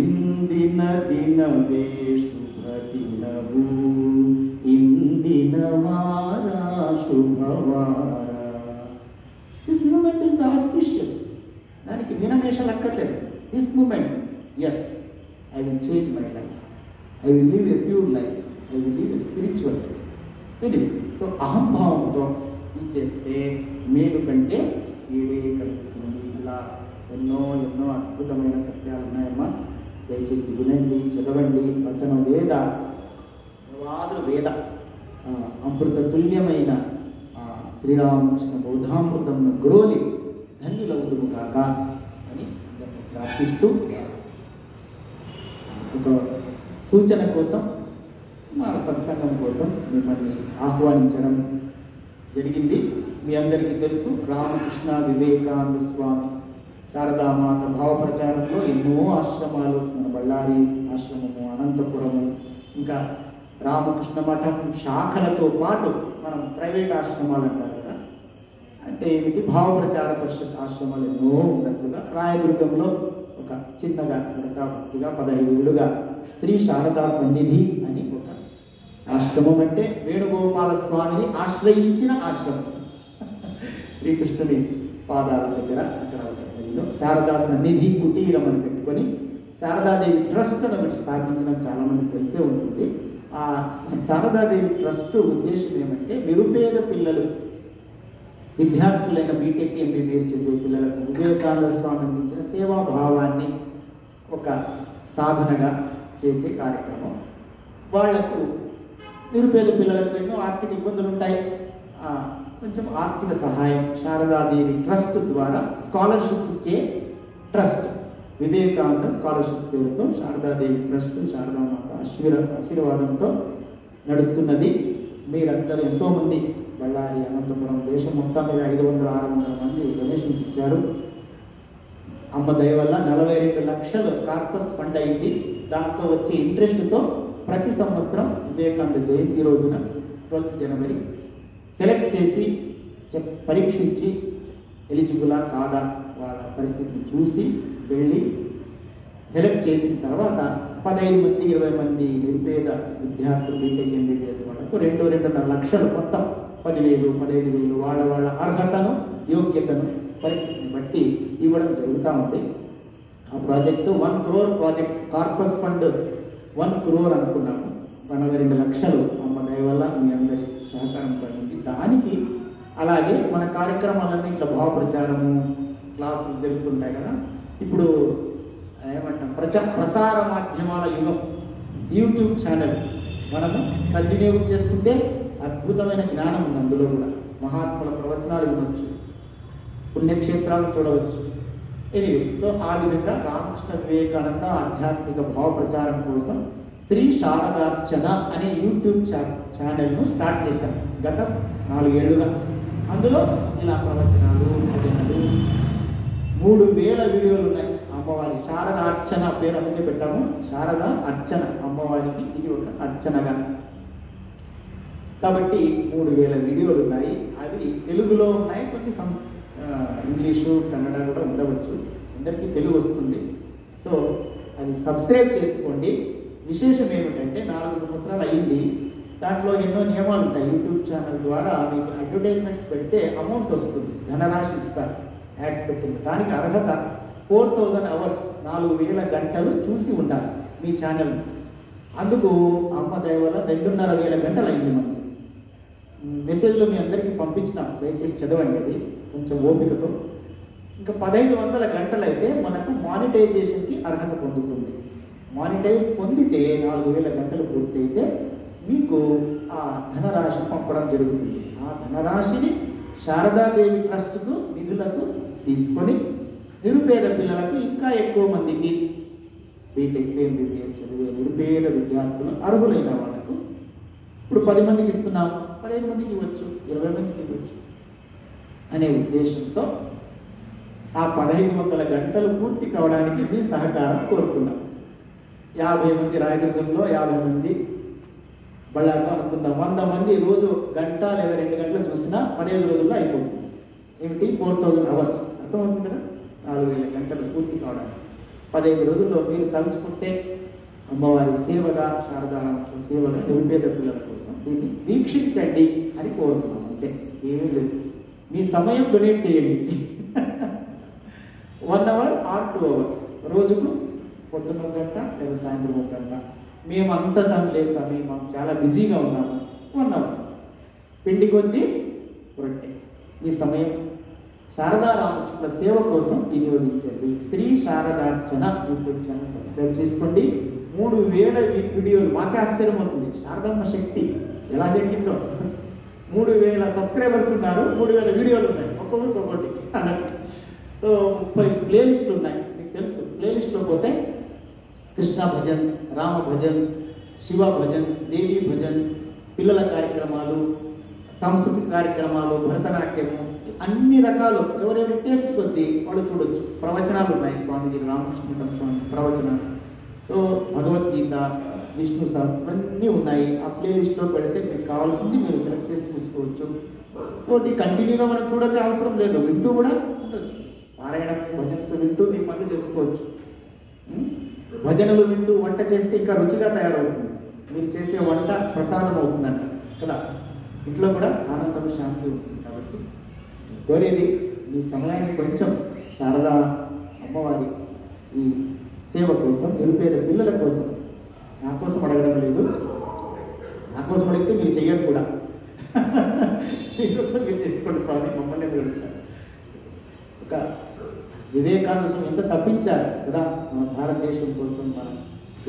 ఇందిన దినవే శుభ దినము, ఇందిన వారా శుభవార. This moment is the auspicious. దానికి వినమేషాలు అక్కర్లేదు. This moment, yes, I will change my life, I will live a pure life, I will live a spiritual life. ఇది. సో అహంభావంతో ఇది చేస్తే మేలు కంటే ఏడే కలుగుతుంది. ఇలా ఎన్నో ఎన్నో అద్భుతమైన సత్యాలు ఉన్నాయమ్మా. దయచేసి వినండి, చదవండి. వచనం వేద, వాదులు వేద, అమృత తుల్యమైన శ్రీరామకృష్ణ బౌద్ధామృతం గ్రోలి ధన్యులవుతుము కాక అని ప్రార్థిస్తూ ఒక సూచన కోసం, మా సత్సంగం కోసం మిమ్మల్ని ఆహ్వానించడం జరిగింది. మీ అందరికీ తెలుసు, రామకృష్ణ వివేకానంద స్వామి శారదామాత భావ ప్రచారంలో ఎన్నో ఆశ్రమాలు, మన బళ్ళారి ఆశ్రమము, అనంతపురము, ఇంకా రామకృష్ణ మఠం శాఖలతో పాటు మనం ప్రైవేట్ ఆశ్రమాలు అంటారు కదా, అంటే ఏమిటి, భావ ప్రచార పరిషత్ ఆశ్రమాలు ఎన్నో ఉన్నట్టుగా రాయదుర్గంలో ఒక చిన్నగా భక్తిగా 15 ఏళ్ళుగా శ్రీ శారదా సన్నిధి అని ఒక ఆశ్రమం, అంటే వేణుగోపాల స్వామిని ఆశ్రయించిన ఆశ్రమం. శ్రీకృష్ణుని పాదాల దగ్గర అక్కడ శారదా సన్నిధి కుటీరం అని పెట్టుకొని శారదాదేవి ట్రస్ట్ అని స్థాపించడం చాలా మందికి తెలిసే ఉంటుంది. ఆ శారదాదేవి ట్రస్ట్ ఉద్దేశం ఏమంటే నిరుపేద పిల్లలు, విద్యార్థులైన బీటెక్ ఎంబీబీఎస్ చదివే పిల్లలకు వివేకానంద స్వామి అందించిన సేవాభావాన్ని ఒక సాధనగా చేసే కార్యక్రమం. వాళ్లకు నిరుపేద పిల్లలకు ఎన్నో ఆర్థిక ఇబ్బందులు ఉంటాయి, కొంచెం ఆర్థిక సహాయం శారదాదేవి ట్రస్ట్ ద్వారా స్కాలర్షిప్స్ ఇచ్చే ట్రస్ట్, వివేకానంద స్కాలర్షిప్ పేరుతో శారదాదేవి ట్రస్ట్ శారదామాత ఆశీర్వాదంతో నడుస్తున్నది. మీరందరూ ఎంతోమంది బళ్ళారి, అనంతపురం, దేశం మొత్తం మీద 500-600 మంది డొనేషన్స్ ఇచ్చారు. అమ్మ దయ వల్ల 42 లక్షలు కార్పస్ ఫండ్ అయింది. దాంతో వచ్చే ఇంట్రెస్ట్తో ప్రతి సంవత్సరం వివేకానంద జయంతి రోజున 12th జనవరి సెలెక్ట్ చేసి పరీక్షించి ఎలిజిబులా కాదా వాళ్ళ పరిస్థితిని చూసి వెళ్ళి సెలెక్ట్ చేసిన తర్వాత 15 మంది 20 మంది నిరుపేద విద్యార్థులు బీటెక్ ఎంబీబీఎస్ వాళ్ళకు 2-2.5 లక్షలు మొత్తం 10,000-15,000 వాళ్ళ అర్హతను యోగ్యతను పరిస్థితిని బట్టి ఇవ్వడం జరుగుతూ ఉంది. ఆ project 1 crore project, corpus fund 1 crore అనుకున్నాము. 42 లక్షలు అమ్మ దయ వల్ల మీ అందరి సహకారం కలిగింది. దానికి అలాగే మన కార్యక్రమాలన్నీ ఇట్లా భావ ప్రచారము క్లాసులు జరుగుతుంటాయి కదా, ఇప్పుడు ఏమంటాం ప్రసార మాధ్యమాల యుగం, యూట్యూబ్ ఛానల్ మనము సద్వినియోగం చేసుకుంటే అద్భుతమైన జ్ఞానం ఉంది. అందులో కూడా మహాత్ముల ప్రవచనాలు వినొచ్చు, పుణ్యక్షేత్రాలు చూడవచ్చు. ఎనివే, సో ఆ విధంగా రామకృష్ణ వివేకానంద ఆధ్యాత్మిక భావ ప్రచారం కోసం శ్రీ శారదార్చన అనే యూట్యూబ్ ఛానల్ను స్టార్ట్ చేశాను గత 4 ఏళ్ళుగా. అందులో ఇలా ప్రవచనాలు, భజనలు 3000 వీడియోలు ఉన్నాయి. అమ్మవారి శారద అర్చన పేరు అందుకే పెట్టాము, శారద అర్చన, అమ్మవారికి ఇది ఒక అర్చనగా. కాబట్టి 3000 వీడియోలు ఉన్నాయి. అవి తెలుగులో ఉన్నాయి, కొన్ని ఇంగ్లీషు కన్నడ కూడా ఉండవచ్చు. అందరికీ తెలుగు వస్తుంది. సో అది సబ్స్క్రైబ్ చేసుకోండి. విశేషం ఏమిటంటే 4 సంవత్సరాలు అయింది. దాంట్లో ఎన్నో నియమాలు ఉంటాయి. యూట్యూబ్ ఛానల్ ద్వారా మీకు అడ్వర్టైజ్మెంట్స్ పెడితే అమౌంట్ వస్తుంది, ధనరాశి ఇస్తారు యాడ్స్ పెట్టింది. దానికి అర్హత 4000 అవర్స్, 4000 గంటలు చూసి ఉండాలి మీ ఛానల్. అందుకు అమ్మ దయ వల్ల 2500 గంటలు అయింది. మనకి మెసేజ్లో మీ అందరికీ పంపించినాం, దయచేసి చదవండి, అది కొంచెం ఓపికతో. ఇంకా 1500 గంటలు అయితే మనకు మానిటైజేషన్కి అర్హత పొందుతుంది. మానిటైజ్ పొందితే 4000 గంటలు పూర్తయితే మీకు ఆ ధనరాశి పంపడం జరుగుతుంది. ఆ ధనరాశిని శారదాదేవి ట్రస్ట్కు నిధులకు తీసుకొని నిరుపేద పిల్లలకు, ఇంకా ఎక్కువ మందికి బీటెక్ ఎంబీబీఎస్ చదివే నిరుపేద విద్యార్థులు అర్హులైన వాళ్ళకు ఇప్పుడు 10 మందికి ఇస్తున్నాం, 15 మందికి ఇవ్వచ్చు, 20 మందికి ఇవ్వచ్చు అనే ఉద్దేశంతో ఆ 1500 గంటలు పూర్తి కావడానికి మీ సహకారం కోరుతున్నాం. 50 మంది రాయదుర్గంలో, 50 మంది బళ్ళారిలో అనుకుందాం. 100 మంది రోజు గంట లేదా 2 గంటలు చూసినా 15 రోజుల్లో అయిపోతుంది. ఏమిటి, 4000 అవర్స్ అర్థమవుతుంది కదా. 4000 గంటలు పూర్తి కావడానికి 15 రోజుల్లో మీరు తలుచుకుంటే అమ్మవారి సేవగా, శారదారామ సేవగా నిరుపేద పిల్లల కోసం దీన్ని వీక్షించండి అని కోరుతున్నాం. అంటే ఏమీ లేదు, మీ సమయం డొనేట్ చేయండి. 1 అవర్ ఆర్ 2 అవర్స్ రోజుకు, పొద్దున్న 1 గంట లేదా సాయంత్రం 1 గంట. మేము అంత టైం లేదు, మేము చాలా బిజీగా ఉన్నాము. 1 అవర్ పిండి కొద్దీ రొట్టె మీ సమయం శారదారామకృష్ణ సేవ కోసం వినియోగించండి. Shri Sharadarchana YouTube channel subscribe చేసుకోండి. 3000 వీడియోలు, మాకే ఆశ్చర్యం అవుతుంది శారదమ్మ శక్తి ఎలా జరిగిందో. 3000 సబ్స్క్రైబర్స్ ఉన్నారు, 3000 వీడియోలు ఉన్నాయి, ఒక్కొక్కరికి ఒక్కొక్కటి అన్నట్టు. సో 30 ప్లేలిస్టులు ఉన్నాయి. మీకు తెలుసు, ప్లేలిస్ట్లో పోతే కృష్ణ భజన్స్, రామ భజన్స్, శివ భజన్స్, దేవి భజన్స్, పిల్లల కార్యక్రమాలు, సాంస్కృతిక కార్యక్రమాలు, భరతనాట్యము, అన్ని రకాలు ఎవరెవరి టేస్ట్ కొద్దీ వాళ్ళు చూడొచ్చు. ప్రవచనాలు ఉన్నాయి, స్వామిజీ రామకృష్ణ స్వామి ప్రవచనాలు. సో భగవద్గీత, విష్ణు సహస్రం అన్నీ ఉన్నాయి. ఆ ప్లేలిస్ట్లో పెడితే మీకు కావాల్సింది మీరు సెలెక్ట్ చేసి చూసుకోవచ్చు. కాబట్టి కంటిన్యూగా మనం చూడక అవసరం లేదు, వింటూ కూడా ఉండొచ్చు. పారాయణం భజన్స్ వింటూ మీ పనులు చేసుకోవచ్చు. భజనలు వింటూ వంట చేస్తే ఇంకా రుచిగా తయారవుతుంది. మీరు చేసే వంట ప్రసాదం అవుతుందంట కదా. ఇంట్లో కూడా ఆనందం శాంతి ఉంటుంది. కాబట్టి కోరేది మీ సమయాన్ని కొంచెం శారదా అమ్మవారి ఈ సేవ కోసం, నిరుపేద పిల్లల కోసం, నా కోసం అడగడం లేదు, నా కోసం అడిగితే మీరు చెయ్యరు కూడా. మీకోసం మీరు చేసుకోండి స్వామి, మమ్మల్ని అడుగుతారు. ఒక వివేకానంద ఎంత తప్పించారు కదా మన భారతదేశం కోసం, మన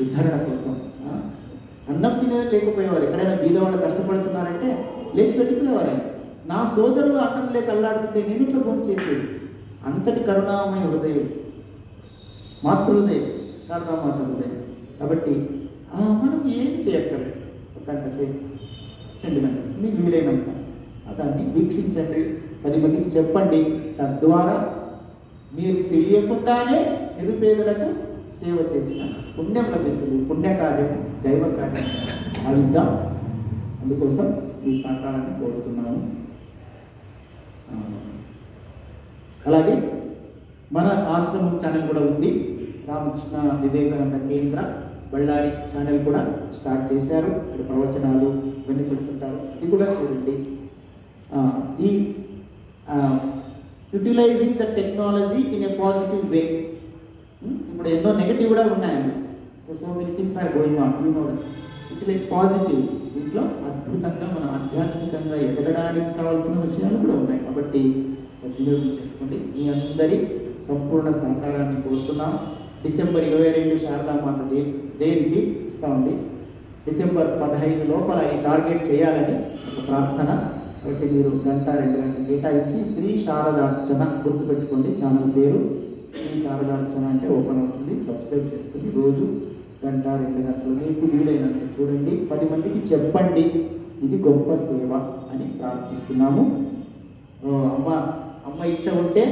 ఉద్ధరణ కోసం. అన్నం తినేది లేకపోయేవారు. ఎక్కడైనా బీదవాళ్ళు కష్టపడుతున్నారంటే లేచి పెట్టిపోయేవారు. నా సోదరులు అన్నం లేక అల్లాడుతుంటే నేను ఇట్లా ఫోన్ చేసేది. అంతటి కరుణామయ హృదయం, మాతృహృదయం, శారదామాత హృదయం. కాబట్టి మనం ఏం చేయక్కర్లేదు. ఒక గంట సేపు 2 గంటలు మీకు వీలైనంత దాన్ని వీక్షించండి, 10 మందికి చెప్పండి. తద్వారా మీరు తెలియకుండానే నిరుపేదలకు సేవ చేసిన పుణ్యం లభిస్తుంది. పుణ్యకార్యం, దైవ కార్యం భావిద్దాం. అందుకోసం మీ సహకారాన్ని కోరుతున్నాను. అలాగే మన ఆశ్రమం ఛానల్ కూడా ఉంది. రామకృష్ణ వివేకానంద కేంద్ర బళ్ళారి ఛానల్ కూడా స్టార్ట్ చేశారు. ఇక్కడ ప్రవచనాలు ఇవన్నీ పెడుతుంటారు, ఇది కూడా చూడండి. ఈ utilizing the technology in a positive way. ఇప్పుడు ఎన్నో నెగటివ్ కూడా ఉన్నాయండి. So many things are going on, you know that. Utilize positive. దీంట్లో అద్భుతంగా మనం ఆధ్యాత్మికంగా ఎదగడానికి కావాల్సిన విషయాలు కూడా ఉన్నాయి. కాబట్టి సద్వినియోగం చేసుకోండి. మీ అందరి సంపూర్ణ సహకారాన్ని కోరుతున్నాం. డిసెంబర్ 22 శారదామాత జయంతి ఇస్తామండి. డిసెంబర్ 15 లోపల ఈ టార్గెట్ చేయాలని ఒక ప్రార్థన. కాబట్టి మీరు 1 గంట 2 గంటలు కేటాయించి శ్రీ శారదార్చన గుర్తుపెట్టుకోండి. ఛానల్ పేరు శ్రీ శారదార్చన అంటే ఓపెన్ అవుతుంది. సబ్స్క్రైబ్ చేసుకుని రోజు 1 గంట 2 గంటలు మీకు వీలైనంత చూడండి. 10 మందికి చెప్పండి. ఇది గొప్ప సేవ అని ప్రార్థిస్తున్నాము. అమ్మ ఇచ్చ ఉంటే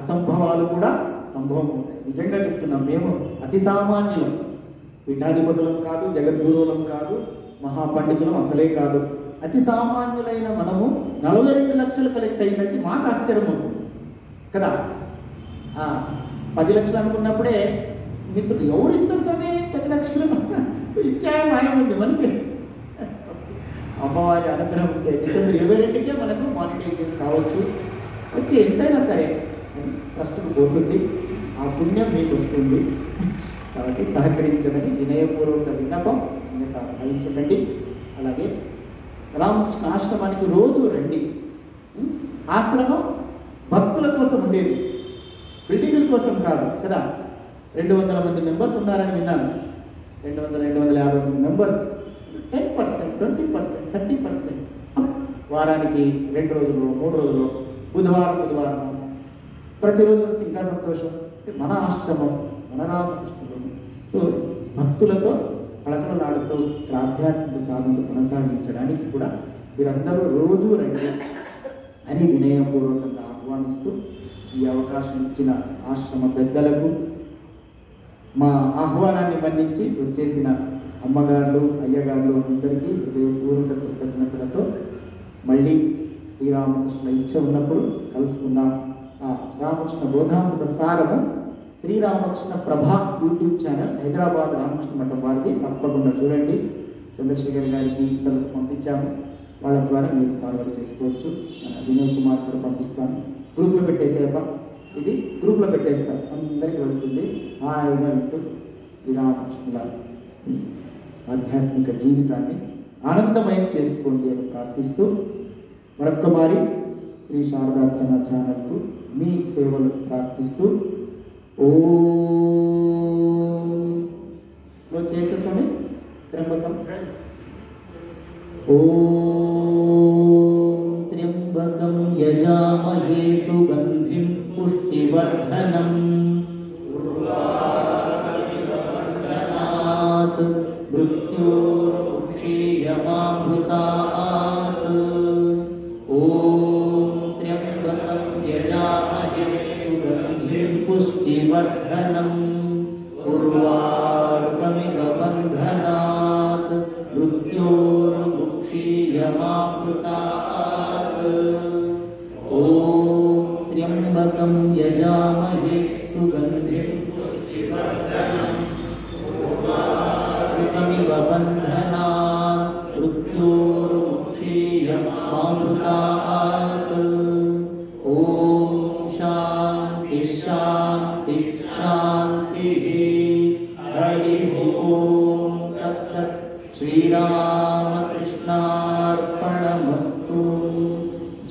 అసంభవాలు కూడా సంభవం ఉంటాయి. నిజంగా చెప్తున్నాం. మేము అతి సామాన్యులం, పీఠాధిపతులం కాదు, జగద్గురువులం కాదు, మహాపండితులం అసలే కాదు. అతి సామాన్యులైన మనము 42 లక్షలు కలెక్ట్ అయిందంటే మాకు ఆశ్చర్యం అవుతుంది కదా. 10 లక్షలు అనుకున్నప్పుడే మిత్రులు ఎవరు ఇస్తారు సరే 10 లక్షలు ఇచ్చాయో మాయమైంది మనకి. అమ్మవారి అనుగ్రహం ఉంటే డిసెంబర్ 22కే మనకు మానిటైజేషన్ కావచ్చు. వచ్చి ఎంతైనా సరే ట్రస్ట్కు పోతుంది, ఆ పుణ్యం మీకు వస్తుంది. కాబట్టి సహకరించమని వినయపూర్వక విన్నపం భావించండి. అలాగే రామకృష్ణ ఆశ్రమానికి రోజు రండి. ఆశ్రమం భక్తుల కోసం ఉండేది, బిల్డింగుల కోసం కాదు కదా. 200 మంది మెంబర్స్ ఉన్నారని విన్నాను. 200-250 మంది మెంబర్స్. 10%, 20%, 30%. వారానికి 2 రోజులు 3 రోజులు, బుధవారం ప్రతిరోజు వస్తే ఇంకా సంతోషం. మన ఆశ్రమం, మన రామకృష్ణుడు. సో భక్తులతో కళకళలాడుతూ ఆధ్యాత్మిక సాధనలు కొనసాగించడానికి కూడా మీరందరూ రోజు రండి అని వినయపూర్వకంగా ఆహ్వానిస్తూ ఈ అవకాశం ఇచ్చిన ఆశ్రమ పెద్దలకు, మా ఆహ్వానాన్ని మన్నించి వచ్చేసిన అమ్మగారులు, అయ్యగారులు అందరికీ హృదయపూర్వక కృతజ్ఞతలతో మళ్ళీ శ్రీరామకృష్ణ ఇచ్చ ఉన్నప్పుడు కలుసుకుందాం. రామకృష్ణ బోధామృత సారము శ్రీరామకృష్ణ ప్రభ యూట్యూబ్ ఛానల్, హైదరాబాద్ రామకృష్ణ మఠం వారిది. తప్పకుండా చూడండి. చంద్రశేఖర్ గారికి ఇతరులకు పంపించాము, వాళ్ళ ద్వారా మీరు ఫార్వర్డ్ చేసుకోవచ్చు. వినయ్ కుమార్ కూడా పంపిస్తాను. గ్రూప్లో పెట్టేసేప, ఇది గ్రూప్లో పెట్టేస్తాను, అందరికీ వెళ్తుంది. హాయిగా వింటూ శ్రీరామకృష్ణుల ఆధ్యాత్మిక జీవితాన్ని ఆనందమయం చేసుకోండి అని ప్రార్థిస్తూ మరొక్క మారి శ్రీ శారదార్చన ఛానల్కు మీ సేవలు ప్రార్థిస్తూ ఓం చేతస్వామి త్ర్యంబకం ఓం త్ర్యంబకం యజామహే సుగంధిం పుష్టివర్ధనం ఉర్వారుకమివవర్ధనాత్ మృత్యోర్ముక్షీయమామృతాత్. ఓం త్ర్యంబకం యజామహే సుగంధిం పుష్టివర్ధనం ఉర్వారుకమివ బంధనాత్. सुगन्धिं पुष्टिवर्धनमिव बन्धनात् मृत्योर्मुक्षीयमामृतात्। ॐ शान्ति शान्ति शान्तिः। हरिः ॐ तत्सत्। श्रीरामकृष्णार्पणमस्तु।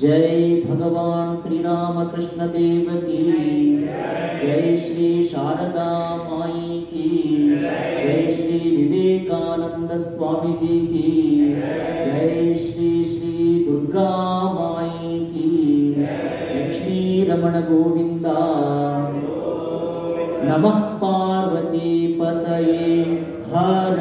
जय भगवान श्री रामकृष्ण देव की जय। श्री शारदा माई की जय। श्री विवेकानंद स्वामी जी की जय। श्री श्री दुर्गा माई की लक्ष्मी रमण गोविंदा। नमः पार्वती पतये हर